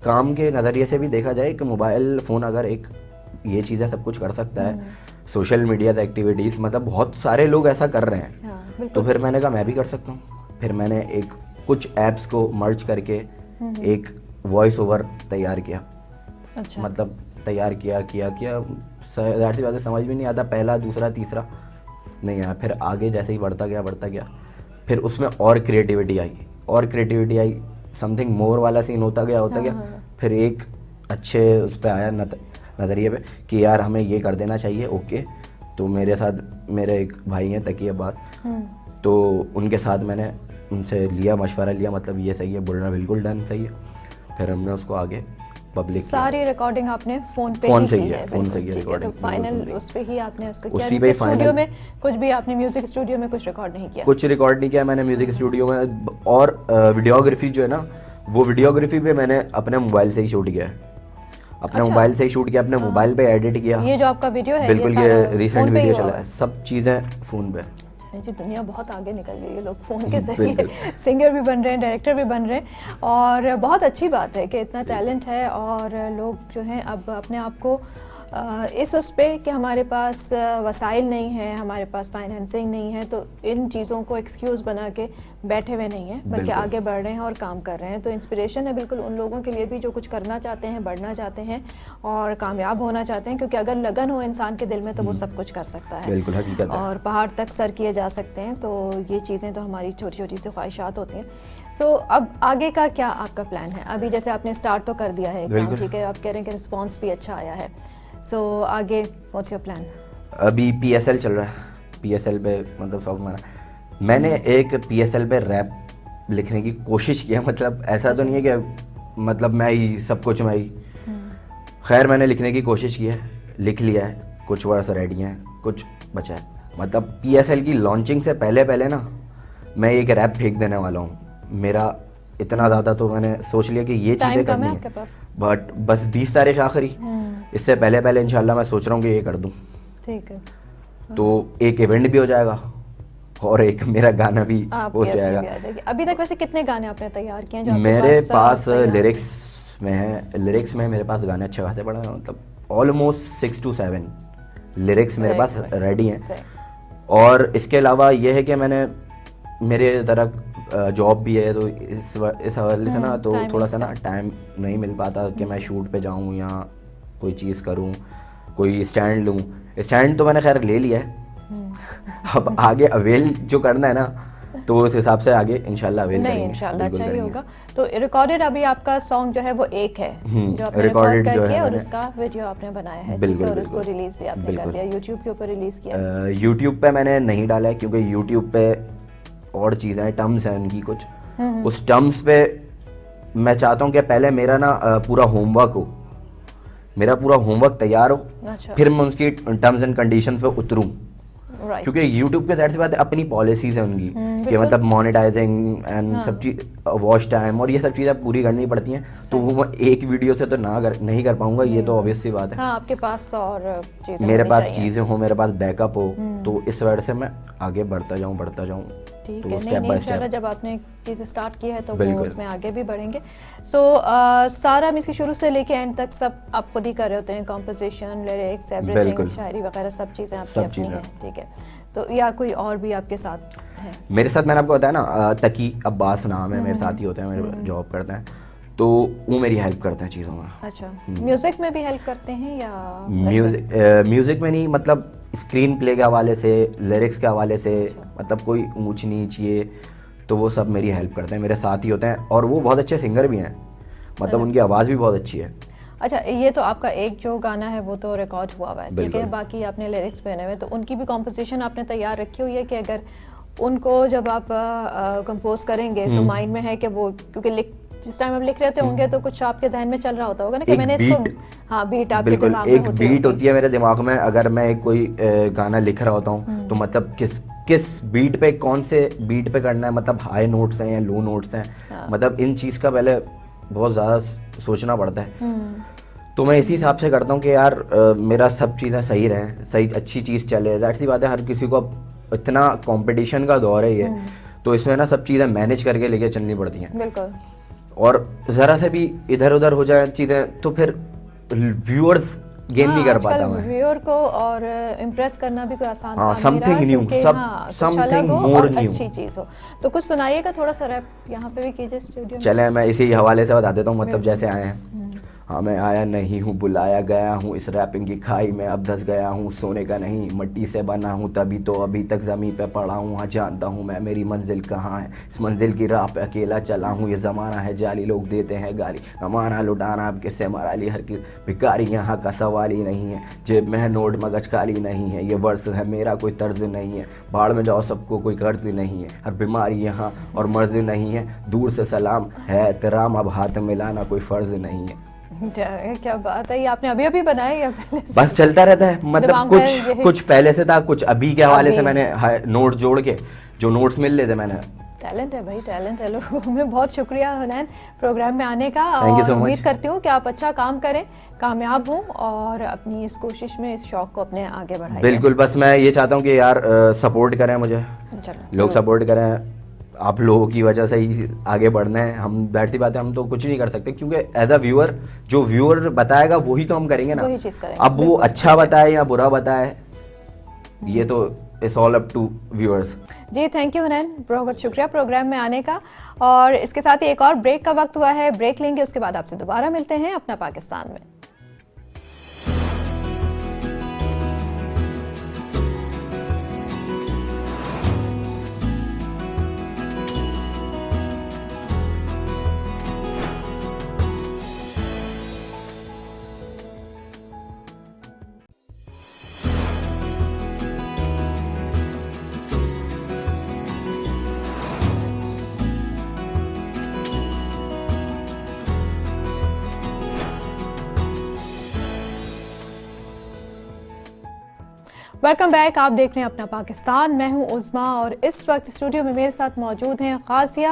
काम के नज़रिए से भी देखा जाए कि मोबाइल फ़ोन अगर एक ये चीज़ें सब कुछ कर सकता है, सोशल मीडिया एक्टिविटीज़, मतलब बहुत सारे लोग ऐसा कर रहे हैं, तो फिर मैंने कहा मैं भी कर सकता हूँ। फिर मैंने एक कुछ ऐप्स को मर्ज करके एक वॉइस ओवर तैयार किया। अच्छा, मतलब तैयार किया ज़ाहिर सी बात है समझ भी नहीं आता, पहला दूसरा तीसरा नहीं आया, फिर आगे जैसे ही बढ़ता गया, फिर उसमें और क्रिएटिविटी आई, समथिंग मोर वाला सीन होता गया, फिर एक अच्छे उस पर आया नज़रिए पे कि यार हमें ये कर देना चाहिए, ओके। तो मेरे साथ मेरे एक भाई हैं तकी अब्बास, तो उनके साथ मैंने उनसे मशवरा लिया, मतलब ये सही है, बोलना बिल्कुल डन सही है। फिर हमने उसको आगे पब्लिक सारी रिकॉर्डिंग आपने फ़ोन पे फ़ोन ही से की ही है? फ़ोन से ही रिकॉर्डिंग, तो फाइनल उस पे ही आपने उसको किया, उसी पे ही स्टूडियो में कुछ भी आपने म्यूज़िक स्टूडियो में कुछ रिकॉर्ड नहीं किया? कुछ रिकॉर्ड नहीं किया मैंने म्यूज़िक स्टूडियो में, और वीडियोग्राफी जो है ना, वो वीडियोग्राफी पे मैंने अपने मोबाइल से ही शूट किया है, मोबाइल से ही शूट किया, अपने मोबाइल पे एडिट किया। ये जो आपका वीडियो है, बिल्कुल, ये रिसेंट वीडियो चला है, सब चीज़ें फ़ोन पे। जी, दुनिया बहुत आगे निकल गई है, लोग फ़ोन के ज़रिए सिंगर भी बन रहे हैं, डायरेक्टर भी बन रहे हैं, और बहुत अच्छी बात है कि इतना टैलेंट है, और लोग जो हैं अब अपने आप को इस उस पे कि हमारे पास वसाइल नहीं है, हमारे पास फाइनेंसिंग नहीं है, तो इन चीज़ों को एक्सक्यूज़ बना के बैठे हुए नहीं हैं, बल्कि आगे बढ़ रहे हैं और काम कर रहे हैं। तो इंस्पिरेशन है बिल्कुल उन लोगों के लिए भी जो कुछ करना चाहते हैं, बढ़ना चाहते हैं और कामयाब होना चाहते हैं, क्योंकि अगर लगन हो इंसान के दिल में तो वो सब कुछ कर सकता है, बिल्कुल हकीकत है, और पहाड़ तक सर किए जा सकते हैं। तो ये चीज़ें तो हमारी छोटी छोटी सी ख्वाहिशात होती हैं। सो अब आगे का क्या आपका प्लान है? अभी जैसे आपने स्टार्ट तो कर दिया है काम, ठीक है, आप कह रहे हैं कि रिस्पॉन्स भी अच्छा आया है, सो आगे व्हाट्स योर प्लान? अभी PSL चल रहा है, PSL पे मतलब सॉन्ग मारा मैंने, एक PSL पे रैप लिखने की कोशिश किया, मतलब ऐसा तो नहीं है कि मतलब मैं ही सब कुछ मैं ही, खैर मैंने लिखने की कोशिश की है, लिख लिया है, कुछ वर्ड्स रेडी हैं, कुछ बचा है। मतलब PSL की लॉन्चिंग से पहले ना मैं एक रैप फेंक देने वाला हूँ, मेरा इतना ज़्यादा तो मैंने सोच लिया कि ये चीज़ें करनी है, बट बस 20 तारीख आखिरी, इससे पहले इंशाल्लाह मैं सोच रहा हूँ कि ये कर दूँ, ठीक है। तो एक इवेंट भी हो जाएगा और एक मेरा गाना भी पोस्ट जाएगा। अभी तक वैसे कितने गाने आपने तैयार किए हैं जो मेरे पास लिरिक्स में है? लिरिक्स में मेरे पास गाने अच्छे खासे पड़े हैं, मतलब ऑलमोस्ट 6 to 7 लिरिक्स मेरे पास रेडी हैं। और इसके अलावा ये है कि मैंने मेरे तरह जॉब भी है, तो इस हवाले से ना तो थोड़ा सा ना टाइम नहीं मिल पाता कि मैं शूट पे जाऊँ या कोई चीज़ करूँ, कोई स्टैंड लूँ। स्टैंड तो मैंने खैर ले लिया है, अब आगे अवेल जो करना है ना, तो उस हिसाब से आगे इंशाल्लाह अवेल करेंगे, इंशाल्लाह अच्छा ही होगा। तो रिकॉर्डेड अभी आपका सॉन्ग जो है वो एक है जो आपने रिकॉर्ड करके और उसका वीडियो आपने बनाया है, ठीक है, और उसको रिलीज भी आपने कर दिया, यूट्यूब के ऊपर रिलीज किया? यूट्यूब पे मैंने नहीं डाला है, क्योंकि यूट्यूब पे और चीज़ें टर्म्स हैं उनकी कुछ, उस टर्म्स पे मैं चाहता हूँ कि पहले मेरा ना पूरा होमवर्क हो, मेरा पूरा होमवर्क तैयार हो, अच्छा। फिर मैं उसकी टर्म्स एंड कंडीशंस पे उतरूँ, क्योंकि यूट्यूब पे ज़ाहिर सी बात है अपनी पॉलिसीज़ हैं उनकी कि मतलब मोनेटाइजिंग एंड सब चीज़, वॉच टाइम और ये सब चीज़ें पूरी करनी पड़ती हैं, तो वो एक वीडियो से तो नहीं कर पाऊंगा, ये तो ऑब्वियस सी बात है। हाँ, आपके पास और चीज़ें, मेरे पास चीज़ें हो, मेरे पास बैकअप हो, तो इस वजह से मैं आगे बढ़ता जाऊँ। ٹھیک ہے, نہیں انشاءاللہ جب آپ نے چیزیں اسٹارٹ کی ہے تو وہ اس میں آگے بھی بڑھیں گے. سو سارا اس کی شروع سے لے کے اینڈ تک سب آپ خود ہی کر رہے ہوتے ہیں, کمپوزیشن, لیرکس, ایوری تھنگ, شاعری وغیرہ سب چیزیں آپ کی اپنی ہیں, ٹھیک ہے. تو یا کوئی اور بھی آپ کے ساتھ ہے؟ میرے ساتھ میں نے آپ کو بتایا نا, تقی عباس نام ہے, میرے ساتھی ہوتے ہیں, میرے جاب کرتے ہیں, تو وہ میری ہیلپ کرتے ہیں چیزوں میں. اچھا, میوزک میں بھی ہیلپ کرتے ہیں یا میوزک میں نہیں, مطلب اسکرین پلے کے حوالے سے, لیرکس کے حوالے سے, مطلب کوئی اونچ نیچ یہ, تو وہ سب میری ہیلپ کرتے ہیں, میرے ساتھ ہی ہوتے ہیں, اور وہ بہت اچھے سنگر بھی ہیں, مطلب ان کی آواز بھی بہت اچھی ہے. اچھا, یہ تو آپ کا ایک جو گانا ہے وہ تو ریکارڈ ہوا ہوا ہے, ٹھیک ہے, باقی آپ نے لیرکس بنے ہوئے, تو ان کی بھی کمپوزیشن آپ نے تیار رکھی ہوئی ہے کہ اگر ان کو جب آپ کمپوز کریں گے تو مائنڈ میں ہے کہ وہ, کیونکہ جس ٹائم آپ لکھ رہے ہوں گے تو کچھ آپ کے ذہن میں چل رہا ہوتا ہوگا نا کہ میں نے اس کو, ہاں بیٹ آپ کے دماغ میں ہوتی ہے, ایک بیٹ ہوتی ہے میرے دماغ میں, اگر میں کوئی گانا لکھ رہا ہوتا ہوں تو مطلب کس بیٹ پہ, کون سے بیٹ پہ کرنا ہے, مطلب ہائی نوٹس ہیں یا لو نوٹس ہیں, مطلب ان چیز کا پہلے بہت زیادہ سوچنا پڑتا ہے. تو میں اسی حساب سے کرتا ہوں کہ یار میرا سب چیزیں صحیح رہیں, صحیح اچھی چیز چلے. ظاہر سی بات ہے, ہر کسی کو اب اتنا کمپٹیشن کا دور ہے یہ, تو اس میں نا سب چیزیں مینیج کر کے لے کے چلنی پڑتی ہیں. بالکل, اور ذرا سے بھی ادھر ادھر ہو جائے چیزیں تو پھر ویورز گین نہیں کر پاتا میں. ویور کو اور امپریس کرنا بھی کوئی آسان کام something new, something more new, اچھی چیز ہو. تو کچھ سنائیے گا تھوڑا سا ریپ یہاں پہ بھی کیجیے اسٹوڈیو میں. چلیں میں اسی حوالے سے بتا دیتا ہوں, مطلب جیسے آئے ہیں. ہاں میں آیا نہیں ہوں, بلایا گیا ہوں, اس ریپنگ کی کھائی میں اب دھس گیا ہوں, سونے کا نہیں مٹی سے بنا ہوں, تبھی تو ابھی تک زمین پہ پڑا ہوں, ہاں جانتا ہوں میں میری منزل کہاں ہے, اس منزل کی راہ پہ اکیلا چلا ہوں, یہ زمانہ ہے جعلی لوگ دیتے ہیں گالی, زمانہ لٹانا اب کس سے مرا لی, ہر کی بھکاری یہاں کا سوال ہی نہیں ہے, جیب میں ہے نوٹ مگج خالی نہیں ہے, یہ ورث ہے میرا کوئی طرز نہیں ہے, باڑ میں جاؤ سب کو کوئی قرض نہیں ہے, ہر بیماری یہاں اور مرض نہیں ہے, دور سے سلام ہے احترام, اب ہاتھ ملانا کوئی فرض نہیں ہے. کیا بات ہے, یہ آپ نے ابھی ابھی بنایا یا پہلے سے؟ بس چلتا رہتا ہے, مطلب کچھ پہلے سے تھا, کچھ ابھی کے حوالے سے میں نے نوٹ جوڑ کے جو نوٹس مل لیتے میں نے. ٹیلنٹ ہے بھائی, ٹیلنٹ ہے لوگوں میں. بہت شکریہ حنین پروگرام میں آنے کا, اور امید کرتی ہوں کہ آپ اچھا کام کریں, کامیاب ہوں, اور اپنی اس کوشش میں اس شوق کو اپنے آگے بڑھائیں. بالکل, بس میں یہ چاہتا ہوں کہ یار سپورٹ کریں مجھے, لوگ سپورٹ کریں, آپ لوگوں کی وجہ سے ہی آگے بڑھنا ہے. ہم بیٹھتی باتیں ہم تو کچھ نہیں کر سکتے, کیونکہ ایز اے ویور جو ویور بتائے گا وہی تو ہم کریں گے نا. اب وہ اچھا بتائے یا برا بتائے, یہ تو it's all up to viewers. جی تھینک یو حنین, بہت شکریہ پروگرام میں آنے کا. اور اس کے ساتھ ہی ایک اور بریک کا وقت ہوا ہے, بریک لیں گے, اس کے بعد آپ سے دوبارہ ملتے ہیں اپنا پاکستان میں. ویلکم بیک, آپ دیکھ رہے ہیں اپنا پاکستان, میں ہوں عظمیٰ, اور اس وقت اسٹوڈیو میں میرے ساتھ موجود ہیں غازیہ,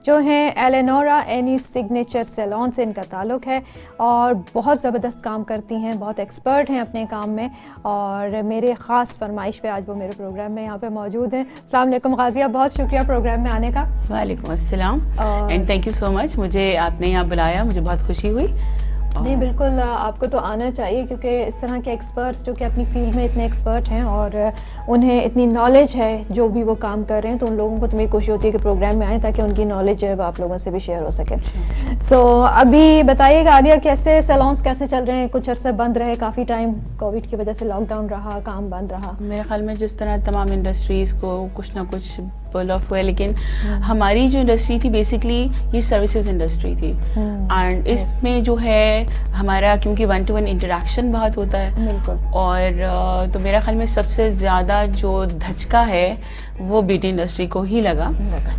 جو ہیں ایلینورا اینی سگنیچر سیلون سے ان کا تعلق ہے, اور بہت زبردست کام کرتی ہیں, بہت ایکسپرٹ ہیں اپنے کام میں, اور میرے خاص فرمائش پہ آج وہ میرے پروگرام میں یہاں پہ موجود ہیں. السلام علیکم غازیہ, بہت شکریہ پروگرام میں آنے کا. وعلیکم السلام, اینڈ تھینک یو سو مچ, مجھے آپ نے یہاں بلایا, مجھے بہت خوشی ہوئی. نہیں بالکل, آپ کو تو آنا چاہیے, کیونکہ اس طرح کے ایکسپرٹس جو کہ اپنی فیلڈ میں اتنے ایکسپرٹ ہیں اور انہیں اتنی نالج ہے جو بھی وہ کام کر رہے ہیں, تو ان لوگوں کو تو میری کوشش ہوتی ہے کہ پروگرام میں آئیں تاکہ ان کی نالج جو ہے وہ آپ لوگوں سے بھی شیئر ہو سکے. سو ابھی بتائیے گا عالیہ, کیسے سیلونس کیسے چل رہے ہیں؟ کچھ عرصے بند رہے, کافی ٹائم کووڈ کی وجہ سے لاک ڈاؤن رہا, کام بند رہا. میرے خیال میں جس طرح تمام انڈسٹریز کو کچھ نہ کچھ پل آف ہوا ہے, لیکن ہماری جو انڈسٹری تھی بیسکلی یہ سروسز انڈسٹری تھی, اینڈ اس میں جو ہے ہمارا کیونکہ 1-to-1 انٹریکشن بہت ہوتا ہے, اور تو میرا خیال میں سب سے زیادہ جو دھچکا ہے وہ بیوٹی انڈسٹری کو ہی لگا.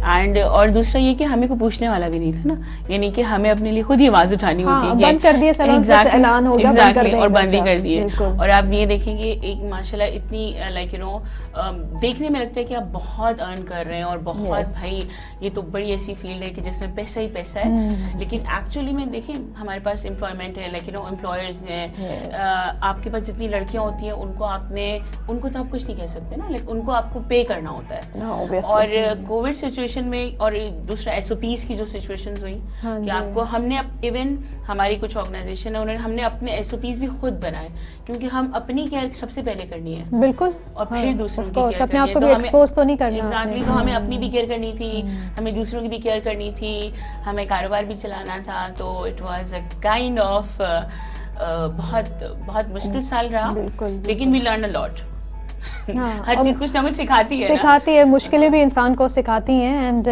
اینڈ اور دوسرا یہ کہ ہمیں کو پوچھنے والا بھی نہیں تھا نا, یعنی کہ ہمیں اپنے لیے خود ہی آواز اٹھانی ہوتی ہے, بند کر دیے سیلون, اعلان ہو گیا بند کر دیں, اور بند ہی کر دیے. اور آپ یہ دیکھیں گے ایک ماشاء اللہ اتنی لائک یو نو دیکھنے میں لگتا ہے کہ آپ بہت ارن کر कर रहे हैं और बहुत भाई ये तो बड़ी ऐसी फील्ड है कि जिसमें पैसा ही पैसा है, लेकिन एक्चुअली में देखें हमारे पास एम्प्लॉयमेंट है, लाइक यू नो एम्प्लॉयर्स हैं, आपके पास जितनी लड़कियां होती हैं उनको तो आप कुछ नहीं कह सकते ना, लाइक उनको आपको पे करना होता है। और कोविड सिचुएशन में और दूसरा SOPs की जो सिचुएशंस हुई कि आपको हमने इवन हमारी कुछ ऑर्गेनाइजेशन है हमने अपने SOPs भी खुद बनाए, क्योंकि हम अपनी केयर सबसे पहले करनी है, बिल्कुल, और फिर दूसरों की केयर अपने आप को भी एक्सपोज तो नहीं करना। एग्जैक्टली, तो हमें अपनी भी केयर करनी थी, हमें दूसरों की भी केयर करनी थी, हमें कारोबार भी चलाना था, तो it was a kind of बहुत मुश्किल साल रहा, लेकिन वी लर्न अ लॉट। हर चीज कुछ ना कुछ सिखाती है, मुश्किलें भी इंसान को सिखाती हैं, and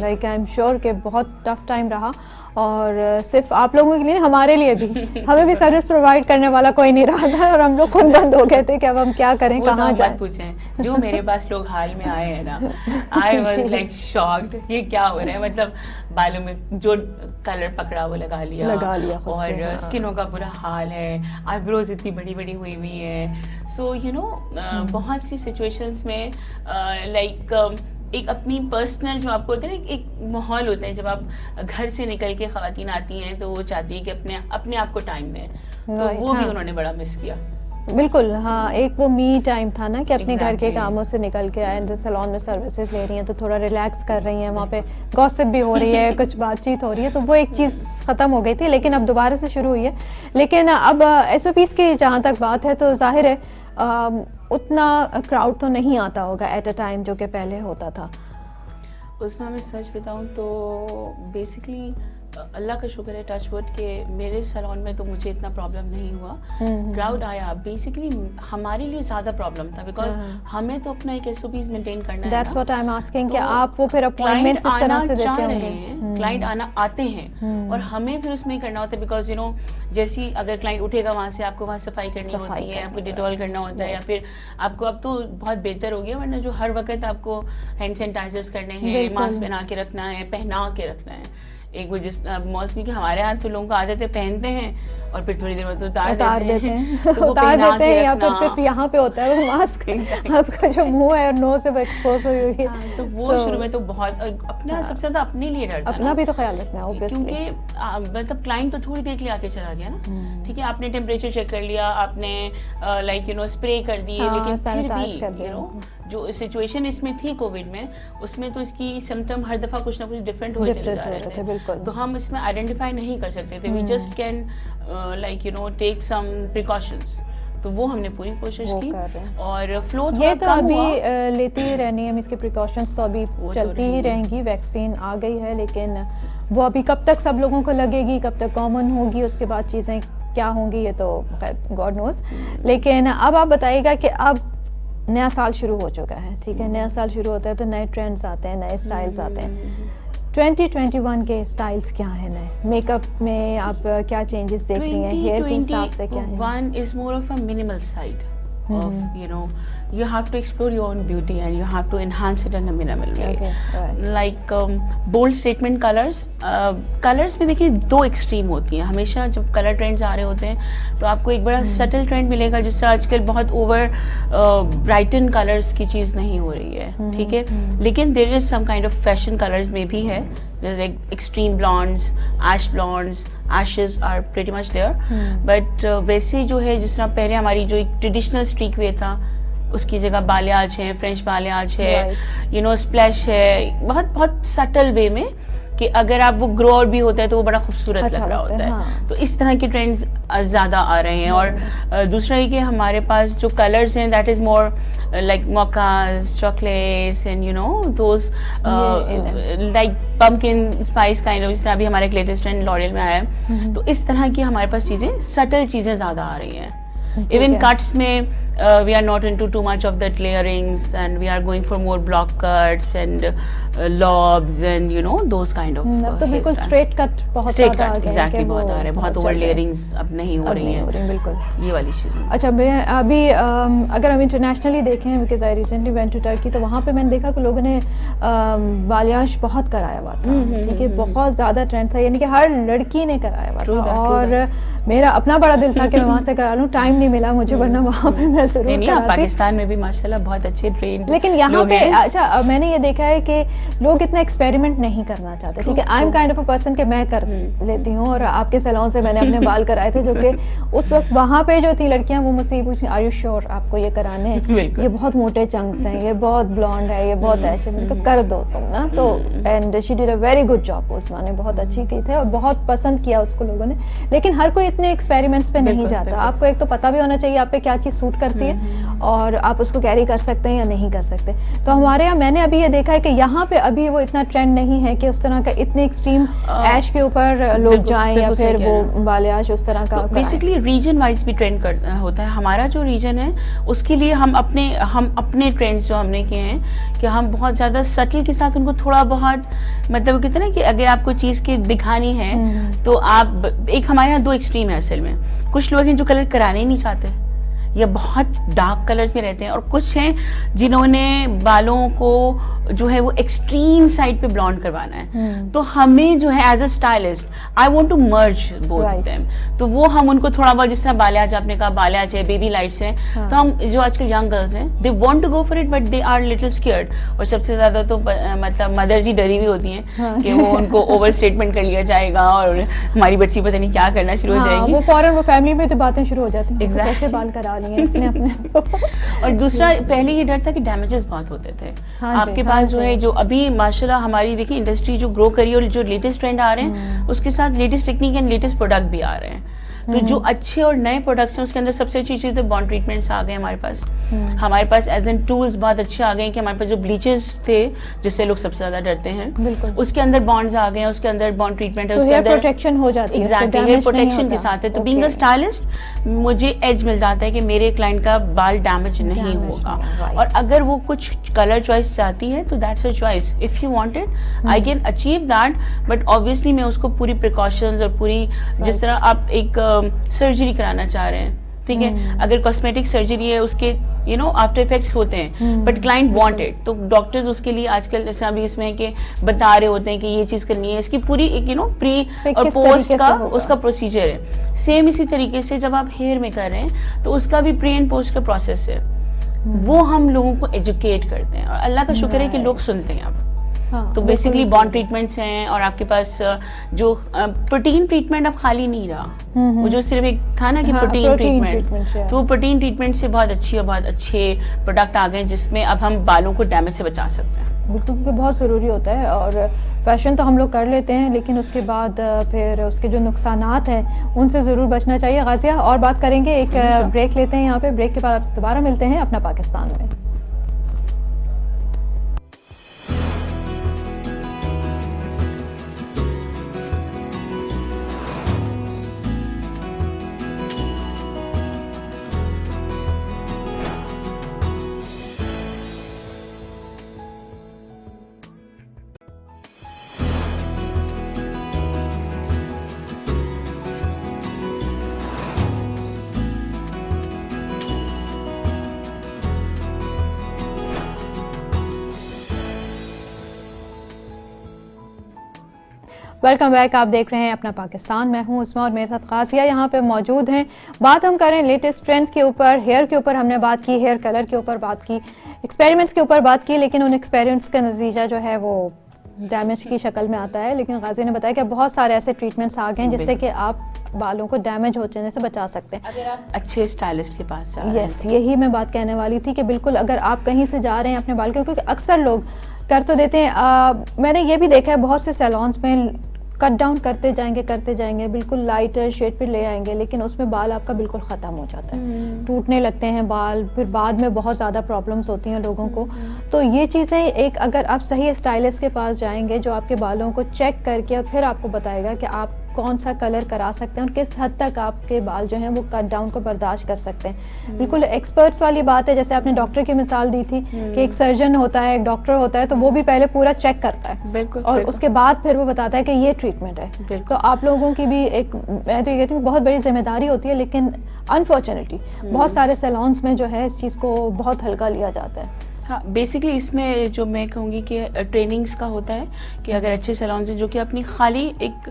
like I am sure कि बहुत टफ टाइम रहा, और सिर्फ आप लोगों के लिए, हमारे लिए भी, हमें भी सर्विस प्रोवाइड करने वाला कोई नहीं रहा था, और हम लोग खुद बंद हो गए थे कि अब हम क्या करें, कहाँ जाएं। पूछें जो मेरे पास लोग हाल में आए हैं ना, आई वाज लाइक शॉक्ड, ये क्या हो रहा है, मतलब बालों में जो कलर पकड़ा वो लगा लिया और स्किनों का बुरा हाल है, आईब्रोज इतनी बड़ी बड़ी हुई हुई है। सो यू नो बहुत सी सिचुएशंस में लाइक एक अपनी पर्सनल जो आपको होता है ना, एक माहौल होता है, जब आप घर से निकल के ख़वातीन आती हैं तो वो चाहती हैं कि अपने आप को टाइम दें, तो वो भी उन्होंने बड़ा मिस किया। बिल्कुल, हाँ, एक वो मी टाइम था ना कि अपने घर के कामों से निकल के आए, सैलून में सर्विसेज ले रही हैं तो थोड़ा रिलैक्स कर रही हैं, वहाँ पे गॉसिप भी हो रही है, कुछ बातचीत हो रही है, तो वो एक चीज़ ख़त्म हो गई थी, लेकिन अब दोबारा से शुरू हुई है। लेकिन अब SOPs की जहाँ तक बात है तो जाहिर है उतना क्राउड तो नहीं आता होगा एट अ टाइम जो कि पहले होता था। उसमें मैं सच बताऊं तो बेसिकली अल्लाह का शुक्र है, टच वुड, के मेरे सैलून में तो मुझे इतना प्रॉब्लम नहीं हुआ। क्राउड आया, बेसिकली हमारे लिए ज़्यादा प्रॉब्लम था, बिकॉज हमें तो अपना एक SOPs मेंटेन करना है। That's what I'm asking, कि आप वो फिर अपॉइंटमेंट्स इस तरह से देते होंगे, क्लाइंट आते हैं और हमें फिर उसमें करना होता है, बिकॉज यू नो जैसी अगर क्लाइंट उठेगा वहाँ से आपको वहाँ सफाई करनी होती है, आपको डिटॉल करना होता है, या फिर आपको अब तो बहुत बेहतर हो गया, वरना जो हर वक्त आपको हैंड सैनिटाइजर्स करने हैं, मास्क पहना के रखना है। एक वो जिस मौसमी के हमारे यहाँ तो लोगों को आदत है, पहनते हैं और फिर थोड़ी देर बाद उतार देते हैं तो उतार देते हैं, या फिर सिर्फ यहाँ पे होता है वो मास्क, आपका जो मुंह है और नोज से एक्सपोज हुई हुई है, तो वो शुरू में तो बहुत अपना सबसे ज्यादा अपने लिए डरता, अपना भी तो ख्याल रखना है, क्योंकि मतलब क्लाइंट तो थोड़ी देर के लिए आके चला गया ना, ठीक है, आपने टेम्परेचर चेक कर लिया, आपने लाइक यू नो स्प्रे कर दिए, लेकिन फिर भी यू नो जो सिचुएशन इसमें थी कोविड में, उसमें तो इसकी सिम्टम हर दफ़ा कुछ ना कुछ डिफरेंट हो चले जा रहे थे, तो हम इसमें आइडेंटिफाई नहीं कर सकते थे। We just can like you know take some precautions, तो वो हमने पूरी कोशिश की, और फ्लो ये तो अभी लेती ही रहनी है, इसके प्रिकॉशंस तो अभी चलती ही रहेंगी, वैक्सीन आ गई है, लेकिन वो अभी कब तक सब लोगों को लगेगी, कब तक कॉमन होगी, उसके बाद चीज़ें क्या होंगी, ये तो गॉड नोज। लेकिन अब आप बताइएगा कि अब नया साल शुरू हो चुका है, ठीक है, नया साल शुरू होता है तो नए ट्रेंड्स आते हैं, नए स्टाइल्स आते हैं। 2021 के स्टाइल्स क्या हैं नए? मेकअप में आप क्या चेंजेस देख रही हैं, हेयर के हिसाब से क्या है? One is more of a minimal side of, you know, you have to explore your own beauty and you have to enhance it in a minimal way. Okay, right. Like bold statement colors. Colors में देखिए दो extreme होती हैं, हमेशा जब colour trends आ रहे होते हैं तो आपको एक बड़ा सटल ट्रेंड मिलेगा, जिस तरह आजकल बहुत ओवर ब्राइटन कलर्स की चीज़ नहीं हो रही है, ठीक है, लेकिन there is some kind of fashion colours में भी है, like extreme blondes, ash blondes, ashes are pretty much there, but वैसे जो है जिस तरह पहले हमारी जो एक ट्रेडिशनल स्ट्रीक वे था, उसकी जगह बालियाज है, फ्रेंच बालियाज है, यू नो स्प्लैश है, बहुत बहुत सटल वे में, कि अगर आप वो ग्रो आउट भी होता है तो वो बड़ा खूबसूरत लग रहा होता है, हाँ। तो इस तरह के ट्रेंड्स ज़्यादा आ रहे हैं। और दूसरा ये कि हमारे पास जो कलर्स हैं that is more like mochas, chocolates and you know those like pumpkin spice kind of, इस तरह भी हमारे एक लेटेस्ट ट्रेंड लॉरियल में आया है, तो इस तरह की हमारे पास चीज़ें, सटल चीज़ें ज़्यादा आ रही हैं। Even cuts में we are not into too much of that layerings and we are going for more block cuts and lobs and you know those kind of तो बिल्कुल स्ट्रेट कट बहुत ज़्यादा आ गए, exactly बहुत आ रहे हैं, बहुत ओवर लेयरिंग्स अब नहीं हो रही हैं, बिल्कुल ये वाली चीज़ें। अच्छा, मैं अभी अगर हम इंटरनेशनली देखें, because I recently went to Turkey, तो वहाँ पे मैंने देखा कि लोगों ने बालियाश बहुत कराया हुआ था, ठीक है, बहुत ज़्यादा ट्रेंड था, यानी कि हर लड़की ने कराया हुआ था, और मेरा अपना बड़ा दिल था कि मैं वहाँ से करा लूँ, टाइम नहीं मिला मुझे, वरना वहाँ पे मैं ज़रूर नहीं, कराती। पाकिस्तान में भी माशाल्लाह बहुत अच्छे ट्रेन, लेकिन यहाँ पे अच्छा मैंने ये देखा है कि लोग इतना एक्सपेरिमेंट नहीं करना चाहते, ठीक है, I am kind of a person कि मैं कर लेती हूँ, और आपके सैलून से मैंने अपने बाल कराए थे, जो कि उस वक्त वहाँ पे जो थी लड़कियाँ वो मुझसे पूछी आर यू श्योर आपको ये कराने हैं, ये बहुत मोटे चंक्स हैं, ये बहुत ब्लॉन्ड है, ये बहुत ऐसे, मैंने कर दो तुम ना, तो and she did a very good job, Usma ने बहुत अच्छी की थी और बहुत पसंद किया उसको लोगों ने। लेकिन हर कोई इतने एक्सपेरिमेंट्स पे नहीं जाता, आपको एक तो पता भी होना चाहिए आप पे क्या चीज़ सूट करती है और आप उसको कैरी कर सकते हैं या नहीं कर सकते। तो हमारे यहाँ मैंने अभी ये देखा है कि यहाँ पे अभी वो इतना ट्रेंड नहीं है कि उस तरह का इतने एक्सट्रीम ऐश के ऊपर लोग जाएं या फिर वो बालियाश उस तरह का। बेसिकली रीजन वाइज भी ट्रेंड होता है। हमारा जो रीजन है उसके लिए हम अपने ट्रेंड्स जो हमने किए हैं कि हम बहुत ज़्यादा सटल के साथ उनको थोड़ा बहुत, मतलब कहते हैं ना कि अगर आपको चीज़ की दिखानी है तो आप, एक हमारे यहाँ दो एक्सट्रीम है असल में, कुछ लोग हैं जो कलर कराने ही नहीं चाहते या बहुत डार्क कलर्स में रहते हैं, और कुछ हैं जिन्होंने बालों को जो है वो एक्सट्रीम साइड पे ब्लॉन्ड करवाना है। तो हमें जो है as a stylist I want to merge both of them, तो वो हम उनको थोड़ा बहुत, जिस तरह बालियाज आपने कहा, बालियाज है, बेबी लाइट्स हैं, तो हम जो आजकल यंग गर्ल्स हैं they want to go for it but they are little scared, और सबसे ज्यादा तो मतलब मदर्स ही डरी हुई होती हैं कि वो उनको ओवर स्टेटमेंट कर लिया जाएगा और हमारी बच्ची पता नहीं क्या करना शुरू हो जाएगी, वो फौरन वो फैमिली में तो बातें शुरू हो जाती हैं, कैसे बाल करा लिए इसने अपने। और दूसरा पहले ये डर था कि डैमेजेस बहुत होते थे। आपके पास जो है, जो अभी माशाल्लाह हमारी देखिए इंडस्ट्री जो ग्रो करी और जो लेटेस्ट ट्रेंड आ रहे हैं उसके साथ latest technique and latest product भी आ रहे हैं। तो जो अच्छे और नए प्रोडक्ट्स हैं उसके अंदर सबसे अच्छी चीज़ है बॉन्ड ट्रीटमेंट्स आ गए हमारे पास। हमारे पास एज एन टूल्स बहुत अच्छे आ गए कि हमारे पास जो ब्लीचेस थे जिससे लोग सबसे ज्यादा डरते हैं, उसके अंदर बॉन्ड्स आ गए हैं, उसके अंदर बॉन्ड ट्रीटमेंट है, उसके अंदर प्रोटेक्शन हो जाती है, एग्जैक्टली हेयर प्रोटेक्शन के साथ है। तो बीइंग अ स्टाइलिस्ट मुझे एज मिल जाता है कि मेरे क्लाइंट का बाल डैमेज नहीं होगा, और अगर वो कुछ कलर चॉइस चाहती है तो that's a choice, if you want it I can achieve that, but obviously मैं उसको पूरी प्रिकॉशंस और पूरी, जिस तरह आप एक सर्जरी कराना चाह रहे हैं, ठीक है, अगर कॉस्मेटिक सर्जरी है उसके आफ्टर इफेक्ट्स होते हैं, बट क्लाइंट वांट इट, तो डॉक्टर्स उसके लिए आजकल जैसे अभी इसमें है कि बता रहे होते हैं कि ये चीज़ करनी है, इसकी पूरी एक प्री और पोस्ट का उसका प्रोसीजर है। सेम इसी तरीके से जब आप हेयर में कर रहे हैं तो उसका भी प्री एंड पोस्ट का प्रोसेस है, वो हम लोगों को एजुकेट करते हैं, और अल्लाह का शुक्र है कि लोग सुनते हैं अब। तो बेसिकली बॉन्ड ट्रीटमेंट्स हैं, और आपके पास जो प्रोटीन ट्रीटमेंट अब खाली नहीं रहा, वो जो सिर्फ एक था ना कि प्रोटीन ट्रीटमेंट, तो वो प्रोटीन ट्रीटमेंट से बहुत अच्छी और बहुत अच्छे प्रोडक्ट आ गए जिसमें अब हम बालों को डैमेज से बचा सकते हैं। बिल्कुल, क्योंकि बहुत ज़रूरी होता है, और फैशन तो हम लोग कर लेते हैं लेकिन उसके बाद फिर उसके जो नुकसानात हैं उनसे ज़रूर बचना चाहिए। गाजिया और बात करेंगे, एक ब्रेक लेते हैं यहाँ पे, ब्रेक के बाद आपसे दोबारा मिलते हैं अपना पाकिस्तान में। वेलकम बैक, आप देख रहे हैं अपना पाकिस्तान। मैं हूं उस्मा और मेरे साथ गाजिया यहाँ पे मौजूद हैं। बात हम करें लेटेस्ट ट्रेंड्स के ऊपर, हेयर के ऊपर हमने बात की, हेयर कलर के ऊपर बात की, एक्सपेरिमेंट्स के ऊपर बात की, लेकिन उन एक्सपेरिमेंट्स का नतीजा जो है वो डैमेज की शक्ल में आता है। लेकिन गाजी ने बताया कि बहुत सारे ऐसे ट्रीटमेंट्स आ गए हैं जिससे कि आप बालों को डैमेज हो जाने से बचा सकते हैं अगर आप अच्छे स्टाइलिस्ट के पास जा रहे हैं। यस, यही मैं बात कहने वाली थी कि बिल्कुल अगर आप कहीं से जा रहे हैं अपने बाल के, क्योंकि अक्सर लोग कर तो देते हैं, मैंने ये भी देखा है बहुत से सैलून्स में कट डाउन करते जाएंगे, बिल्कुल लाइटर शेड पे ले आएंगे, लेकिन उसमें बाल आपका बिल्कुल ख़त्म हो जाता है, टूटने लगते हैं बाल, फिर बाद में बहुत ज़्यादा प्रॉब्लम्स होती हैं लोगों को। तो ये चीज़ें एक, अगर आप सही स्टाइलिस्ट के पास जाएंगे जो आपके बालों को चेक करके और फिर आपको बताएगा कि आप कौन सा कलर करा सकते हैं और किस हद तक आपके बाल जो हैं वो कट डाउन को बर्दाश्त कर सकते हैं। बिल्कुल एक्सपर्ट्स वाली बात है, जैसे आपने डॉक्टर की मिसाल दी थी कि एक सर्जन होता है, एक डॉक्टर होता है, तो वो भी पहले पूरा चेक करता है बिल्कुल, और उसके बाद फिर वो बताता है कि ये ट्रीटमेंट है। तो आप लोगों की भी एक, मैं तो ये कहती हूँ बहुत बड़ी जिम्मेदारी होती है, लेकिन अनफॉर्चुनेटली बहुत सारे सैलून्स में जो है इस चीज़ को बहुत हल्का लिया जाता है। हाँ, बेसिकली इसमें जो मैं कहूँगी कि ट्रेनिंग्स का होता है कि अगर अच्छे सैलून से जो कि अपनी खाली एक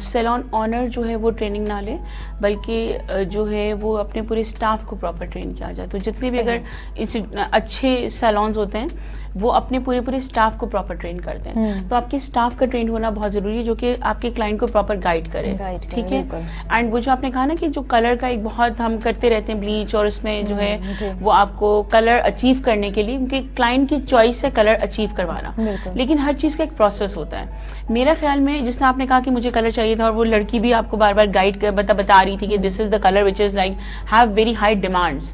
सैलून ऑनर जो है वो ट्रेनिंग ना ले, बल्कि जो है वो अपने पूरे स्टाफ को प्रॉपर ट्रेन किया जाए। तो जितने भी अगर अच्छे सैलून्स होते हैं वो अपने पूरे स्टाफ को प्रॉपर ट्रेन करते हैं। तो आपके स्टाफ का ट्रेन होना बहुत ज़रूरी है, जो कि आपके क्लाइंट को प्रॉपर गाइड करे, ठीक है। एंड वो जो आपने कहा ना कि जो कलर का एक बहुत हम करते रहते हैं ब्लीच, और उसमें जो है वो आपको कलर अचीव करने के लिए उनके क्लाइंट की चॉइस है कलर अचीव करवाना, लेकिन हर चीज़ का एक प्रोसेस होता है। मेरा ख्याल में जिसने आपने कहा कि मुझे कलर चाहिए था और वो लड़की भी आपको बार बार गाइड बता रही थी कि this is the colour which is like have very high demands,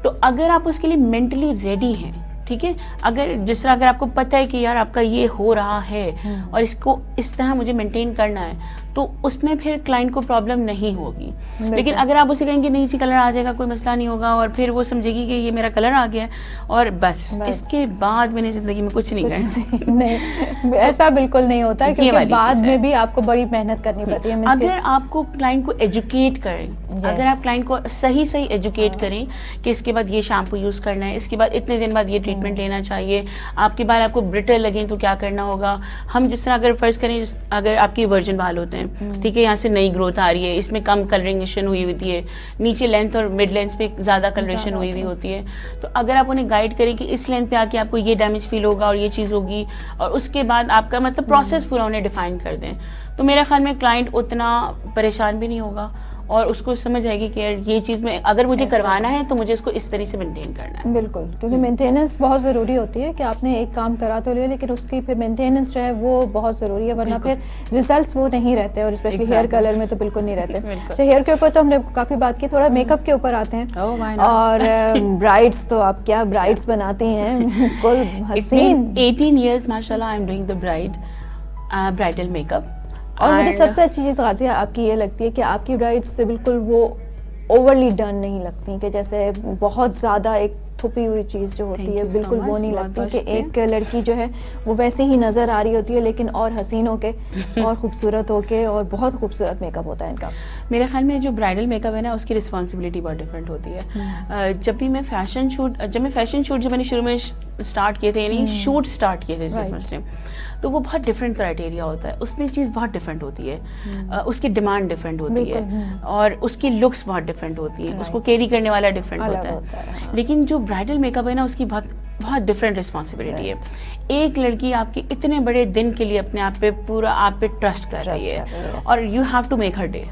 तो अगर आप उसके लिए मेंटली रेडी हैं, ठीक है, अगर जिस तरह अगर आपको पता है कि यार आपका ये हो रहा है और इसको इस तरह मुझे मेंटेन करना है, तो उसमें फिर क्लाइंट को प्रॉब्लम नहीं होगी। लेकिन अगर आप उसे कहेंगे नहीं जी कलर आ जाएगा, कोई मसला नहीं होगा, और फिर वो समझेगी कि ये मेरा कलर आ गया है और बस इसके बाद मैंने ज़िंदगी में कुछ नहीं करना। नहीं, ऐसा बिल्कुल नहीं होता है, क्योंकि बाद में भी आपको बड़ी मेहनत करनी पड़ती है। अगर आपको क्लाइंट को एजुकेट करें, अगर आप क्लाइंट को सही एजुकेट करें कि इसके बाद ये शैम्पू यूज़ करना है, इसके बाद इतने दिन बाद ये ट्रीटमेंट लेना चाहिए, आपके बाल आपको ब्रिटल लगे तो क्या करना होगा। हम जिस तरह अगर फर्ज करें, अगर आपकी वर्जिन बाल होते हैं, ठीक है, यहाँ से नई ग्रोथ आ रही है, इसमें कम कलरिंगेशन हुई होती है, नीचे लेंथ और मिड लेंथ पे ज़्यादा कलरेशन हुई हुई होती है, तो अगर आप उन्हें गाइड करें कि इस लेंथ पे आके आपको ये डैमेज फील होगा और ये चीज़ होगी, और उसके बाद आपका मतलब प्रोसेस पूरा उन्हें डिफाइन कर दें, तो मेरा ख्याल में क्लाइंट उतना परेशान भी नहीं होगा और उसको समझ आएगी कि यार ये चीज़ में अगर मुझे करवाना है तो मुझे इसको इस तरह से मेंटेन करना है। बिल्कुल, क्योंकि मेंटेनेंस बहुत ज़रूरी होती है कि आपने एक काम करा तो लिया, लेकिन उसकी फिर मेंटेनेंस जो है वो बहुत ज़रूरी है, वरना फिर रिजल्ट्स वो नहीं रहते, और स्पेशली हेयर कलर में तो बिल्कुल नहीं रहते। अच्छा, हेयर के ऊपर तो हमने काफ़ी बात की, थोड़ा मेकअप के ऊपर आते हैं। और ब्राइड्स तो आप क्या ब्राइड्स बनाती हैं, बिल्कुल हसीन। 18 years माशाल्लाह I am doing the bridal makeup. और मुझे सबसे अच्छी चीज़ गाजिया आपकी ये लगती है कि आपकी ब्राइड्स से बिल्कुल वो ओवरली डन नहीं लगती, कि जैसे बहुत ज़्यादा एक थुपी हुई चीज़ जो होती है, बिल्कुल वो नहीं लगती, कि एक लड़की जो है वो वैसे ही नज़र आ रही होती है, लेकिन और हसीन होके और खूबसूरत होके, और बहुत खूबसूरत मेकअप होता है इनका। मेरे ख्याल में जो ब्राइडल मेकअप है ना, उसकी रिस्पॉन्सिबिलिटी बहुत डिफरेंट होती है। जब मैं फैशन शूट जब मैंने शुरू में स्टार्ट किए थे, यानी शूट स्टार्ट किए थे समझ लें, तो वो बहुत डिफरेंट क्राइटेरिया होता है, उसमें चीज़ बहुत डिफरेंट होती है, उसकी डिमांड डिफरेंट होती है, और उसकी लुक्स बहुत डिफरेंट होती है, उसको कैरी करने वाला डिफरेंट होता है। लेकिन जो ब्राइडल मेकअप है ना, उसकी बहुत डिफरेंट रिस्पॉन्सिबिलिटी है। एक लड़की आपके इतने बड़े दिन के लिए अपने आप पे पूरा आप पे ट्रस्ट कर रही है, और you have to make her day.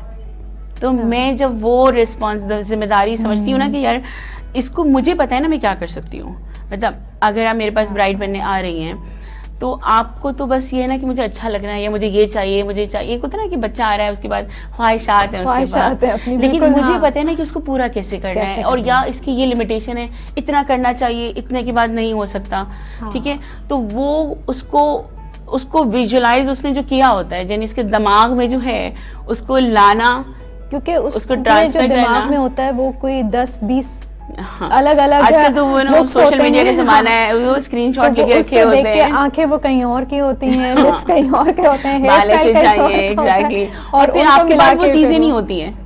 तो मैं जब वो जिम्मेदारी समझती हूँ ना कि यार इसको मुझे पता है ना मैं क्या कर सकती हूँ, मतलब अगर आप मेरे पास ब्राइड बनने आ रही हैं तो आपको तो बस ये है ना कि मुझे अच्छा लगना है, या मुझे ये चाहिए, मुझे चाहिए, होता है ना कि बच्चा आ रहा है उसके बाद ख्वाहिशात हैं उसके बाद, लेकिन मुझे पता है ना कि उसको पूरा कैसे करना है, और या इसकी ये लिमिटेशन है, इतना करना चाहिए, इतने के बाद नहीं हो सकता, ठीक है। तो वो उसको विजुअलाइज उसने जो किया होता है, यानी इसके दिमाग में जो है उसको लाना, क्योंकि उसको ट्रांसफर जो दिमाग में होता है वो कोई 10-20 अलग-अलग आजकल तो वो सोशल मीडिया का जमाना है, वो स्क्रीनशॉट लेके रखे होते हैं, आंखें वो कहीं और की होती हैं, लिप्स कहीं और के होते हैं, हेयर स्टाइल कहीं और एग्जैक्टली, और फिर आपके पास वो चीजें नहीं होती हैं।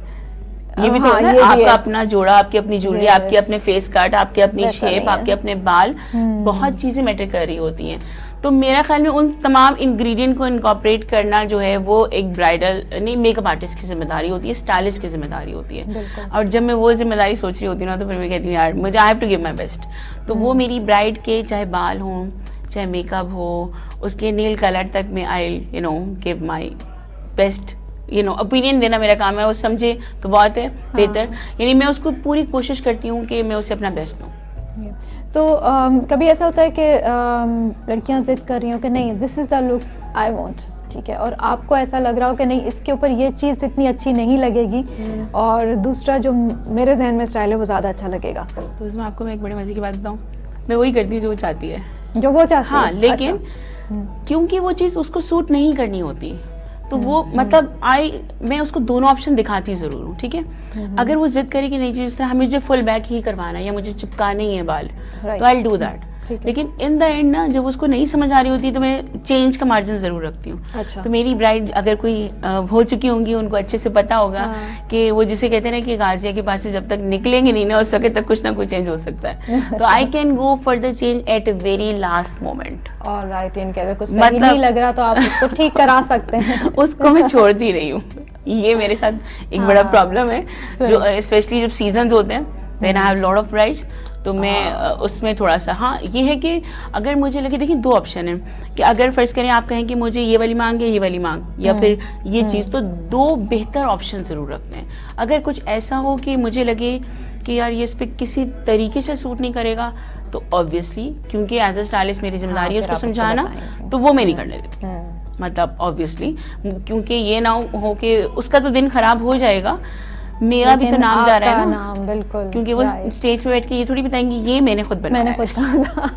ये भी तो है, आपका अपना जोड़ा, आपकी अपनी ज्वेलरी, आपके अपने फेस कट, आपके अपनी शेप, आपके अपने बाल, बहुत चीजें मैटर कर रही होती हैं। तो मेरा ख्याल में उन तमाम इंग्रेडिएंट को इनकॉर्पोरेट करना जो है वो एक ब्राइडल नहीं मेकअप आर्टिस्ट की जिम्मेदारी होती है, स्टाइलिस्ट की जिम्मेदारी होती है। और जब मैं वो जिम्मेदारी सोच रही होती हूँ ना, तो फिर मैं कहती हूँ यार मुझे I have to give my best. तो वो मेरी ब्राइड के चाहे बाल हों, चाहे मेकअप हो, उसके नेल कलर तक में I give my best opinion देना मेरा काम है। वो समझे तो बहुत है बेहतर, यानी मैं उसको पूरी कोशिश करती हूँ कि मैं उसे अपना बेस्ट दूँ। तो कभी ऐसा होता है कि लड़कियां जिद कर रही हो कि नहीं this is the look I want, ठीक है, और आपको ऐसा लग रहा हो कि नहीं इसके ऊपर ये चीज़ इतनी अच्छी नहीं लगेगी, और दूसरा जो मेरे जहन में स्टाइल है वो ज़्यादा अच्छा लगेगा, तो उसमें आपको मैं एक बड़ी मजे की बात बताऊँ, मैं वही करती हूँ जो वो चाहती है, जो वो चाहती है। हाँ, लेकिन क्योंकि वो चीज़ उसको सूट नहीं करनी होती, तो वो मतलब मैं उसको दोनों ऑप्शन दिखाती ज़रूर हूँ, ठीक है। अगर वो जिद करे कि नहीं जिस तरह हमें मुझे फुल बैक ही करवाना है या मुझे चिपकाने ही है बाल, तो आई विल डू दैट। लेकिन इन द एंड ना जब उसको नहीं समझ आ रही होती तो मैं चेंज का मार्जिन ज़रूर रखती हूँ. अच्छा. तो मेरी ब्राइड अगर कोई हो चुकी होंगी उनको अच्छे से पता होगा कि वो जिसे कहते हैं ना कि गाजिया के पास से जब तक निकलेंगे नहीं ना उस वक्त तक कुछ ना कुछ चेंज हो सकता है. तो I can go for the change at a very last moment. Alright, इनके अगर कुछ सही नहीं लग रहा तो आप उसको ठीक करा सकते हैं. उसको मैं छोड़ती रही हूँ. ये मेरे साथ एक बड़ा प्रॉब्लम है, जो स्पेशली जब सीजन्स होते हैं when I have lot of brides, तो मैं उसमें थोड़ा सा, हाँ ये है कि अगर मुझे लगे, देखिए 2 ऑप्शन है कि अगर फर्ज करें आप कहें कि मुझे ये वाली मांग या ये वाली मांग या फिर ये चीज़, तो 2 बेहतर ऑप्शन ज़रूर रखते हैं. अगर कुछ ऐसा हो कि मुझे लगे कि यार ये इस पर किसी तरीके से सूट नहीं करेगा, तो ऑब्वियसली क्योंकि एज अ स्टाइलिस्ट मेरी जिम्मेदारी है उसको समझाना, तो वो मैं नहीं करने देती. मतलब ऑब्वियसली, क्योंकि ये ना हो कि उसका तो दिन खराब हो जाएगा, मेरा भी तो नाम जा रहा है ना. बिल्कुल, क्योंकि वो स्टेज पे बैठ के ये थोड़ी बताएंगी ये मैंने खुद बनाया, मैंने खुद कहा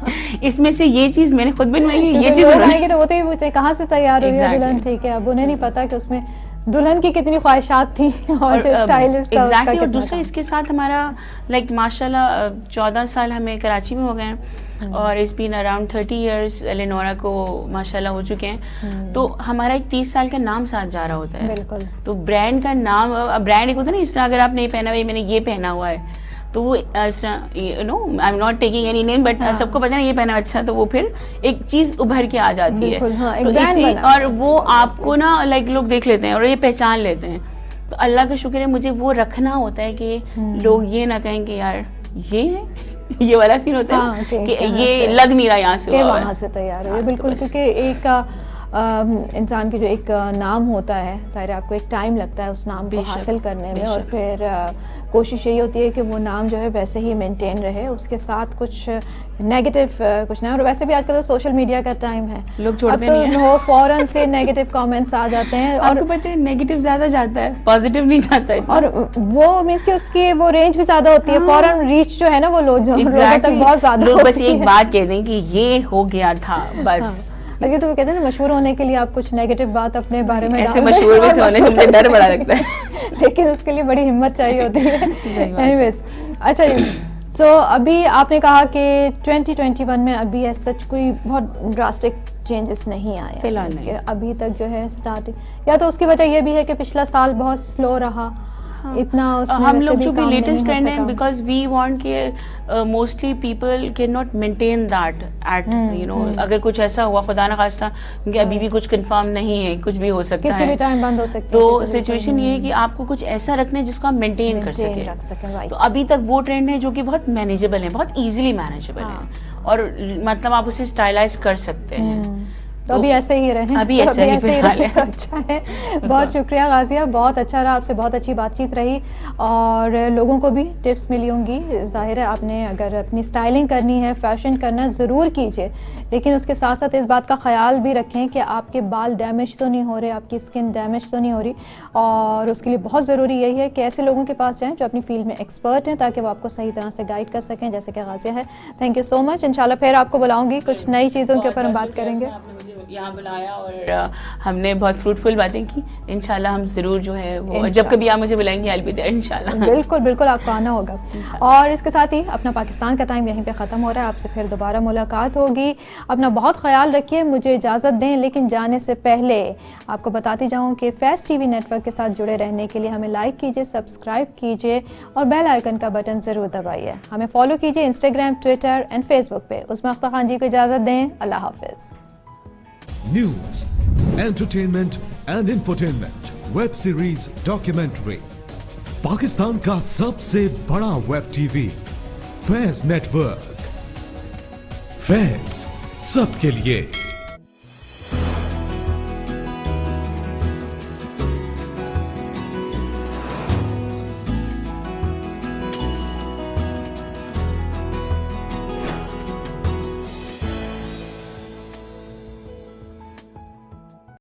इसमें से ये चीज मैंने खुद बनवाई है, ये चीज बनाएंगे तो वो तो ही पूछते कहाँ से तैयार हुई है दुल्हन. ठीक है, अब उन्हें नहीं पता कि उसमें दुल्हन की कितनी ख्वाहिशात थी और जो स्टाइलिस्ट था उसका कितना. और दूसरा इसके साथ हमारा लाइक माशाल्लाह 14 साल हमें कराची में हो गए हैं और it's been around 30 years Elenora को माशाल्लाह हो चुके हैं. तो हमारा एक 30 साल का नाम साथ जा रहा होता है. बिल्कुल. तो ब्रांड का नाम, ब्रांड एक होता है ना, इस तरह अगर आप नहीं पहना हुआ, मैंने ये पहना हुआ है, तो वो you know I am not taking any name, but सबको पता है ये पहना अच्छा, तो वो फिर एक चीज उभर के आ जाती है. हाँ, तो इसलिए, और वो आपको ना लाइक लोग देख लेते हैं और ये पहचान लेते हैं. तो अल्लाह का शुक्र है मुझे वो रखना होता है कि लोग ये ना कहें कि यार ये है ये वाला सीन होता है कि ये लग नहीं रहा यहाँ से वहाँ से तैयार हुए. बिल्कुल, क्योंकि एक इंसान की जो एक नाम होता है, ज़ाहिर है आपको एक टाइम लगता है उस नाम को हासिल करने में, और फिर कोशिश यही होती है कि वो नाम जो है वैसे ही मेंटेन रहे, उसके साथ कुछ नेगेटिव कुछ ना. और वैसे भी आजकल तो सोशल मीडिया का टाइम है, लोग छोड़ते नहीं है. वो फौरन से नेगेटिव कमेंट्स आ जाते हैं और पता है नेगेटिव ज्यादा जाता है, पॉजिटिव नहीं जाता है. और वो मींस कि उसकी वो रेंज भी ज्यादा होती है, फौरन रीच जो है ना वो लोगों तक बहुत ज्यादा होती है. बस एक बात कह दें कि ये हो गया था बस. लेकिन तो वो कहते हैं ना, मशहूर होने के लिए आप कुछ नेगेटिव बात अपने बारे में ऐसे मशहूर भी होने से मुझे डर बड़ा लगता है. लेकिन उसके लिए बड़ी हिम्मत चाहिए होती है. एनीवेज, अच्छा सो अभी आपने कहा कि 2021 में अभी ऐसा कोई बहुत ड्रास्टिक चेंजेस नहीं आए फिलहाल नहीं. अभी तक जो है स्टार्टिंग, या तो उसकी वजह ये भी है कि पिछला साल बहुत स्लो रहा, इतना उसमें हम लोग जो भी लेटेस्ट ट्रेंड है, बिकॉज वी वांट के mostly people can not maintain that at you know, अगर कुछ ऐसा हुआ खुदा ना खास्ता, क्योंकि अभी भी कुछ कंफर्म नहीं है, कुछ भी हो सकता है, किसी भी टाइम बंद हो सकता है. तो सिचुएशन ये है कि आपको कुछ ऐसा रखना है जिसको आप मेंटेन कर सके. तो अभी तक वो ट्रेंड है जो कि बहुत मैनेजेबल है, बहुत इजीली मैनेजेबल है, और मतलब आप उसे स्टाइलाइज कर सकते हैं. तो अभी ऐसे ही रहे, अभी ऐसे ही रहे तो अच्छा है. बहुत शुक्रिया गाजिया, बहुत अच्छा रहा, आपसे बहुत अच्छी बातचीत रही और लोगों को भी टिप्स मिली होंगी. जाहिर है आपने अगर अपनी स्टाइलिंग करनी है, फैशन करना ज़रूर कीजिए, लेकिन उसके साथ साथ इस बात का ख्याल भी रखें कि आपके बाल डैमेज तो नहीं हो रहे, आपकी स्किन डैमेज तो नहीं हो रही. और उसके लिए बहुत ज़रूरी यही है कि ऐसे लोगों के पास जाएँ जो अपनी फील्ड में एक्सपर्ट हैं, ताकि वो आपको सही तरह से गाइड कर सकें, जैसे कि गाजिया है. Thank you so much. इंशाल्लाह फिर आपको बुलाऊंगी, कुछ नई चीज़ों के ऊपर हम बात करेंगे. यहाँ बुलाया और हमने बहुत फ्रूटफुल बातें की. इंशाल्लाह हम ज़रूर जो है वो जब कभी आप मुझे बुलाएंगे आई विल बी देयर इंशाल्लाह. बिल्कुल बिल्कुल, आपको आना होगा. और इसके साथ ही अपना पाकिस्तान का टाइम यहीं पे ख़त्म हो रहा है. आपसे फिर दोबारा मुलाकात होगी. अपना बहुत ख्याल रखिए, मुझे इजाज़त दें, लेकिन जाने से पहले आपको बताती जाऊँ कि फेस टीवी नेटवर्क के साथ जुड़े रहने के लिए हमें लाइक कीजिए, सब्सक्राइब कीजिए और बेल आइकन का बटन ज़रूर दबाइए. हमें फॉलो कीजिए इंस्टाग्राम, ट्विटर एंड फेसबुक पे. उस्मा अख्तर खान जी को इजाज़त दें. अल्लाह हाफिज़. News, entertainment and infotainment, web series, documentary. Pakistan का सबसे बड़ा वेब टीवी फैज़ नेटवर्क. फैज़ सबके लिए.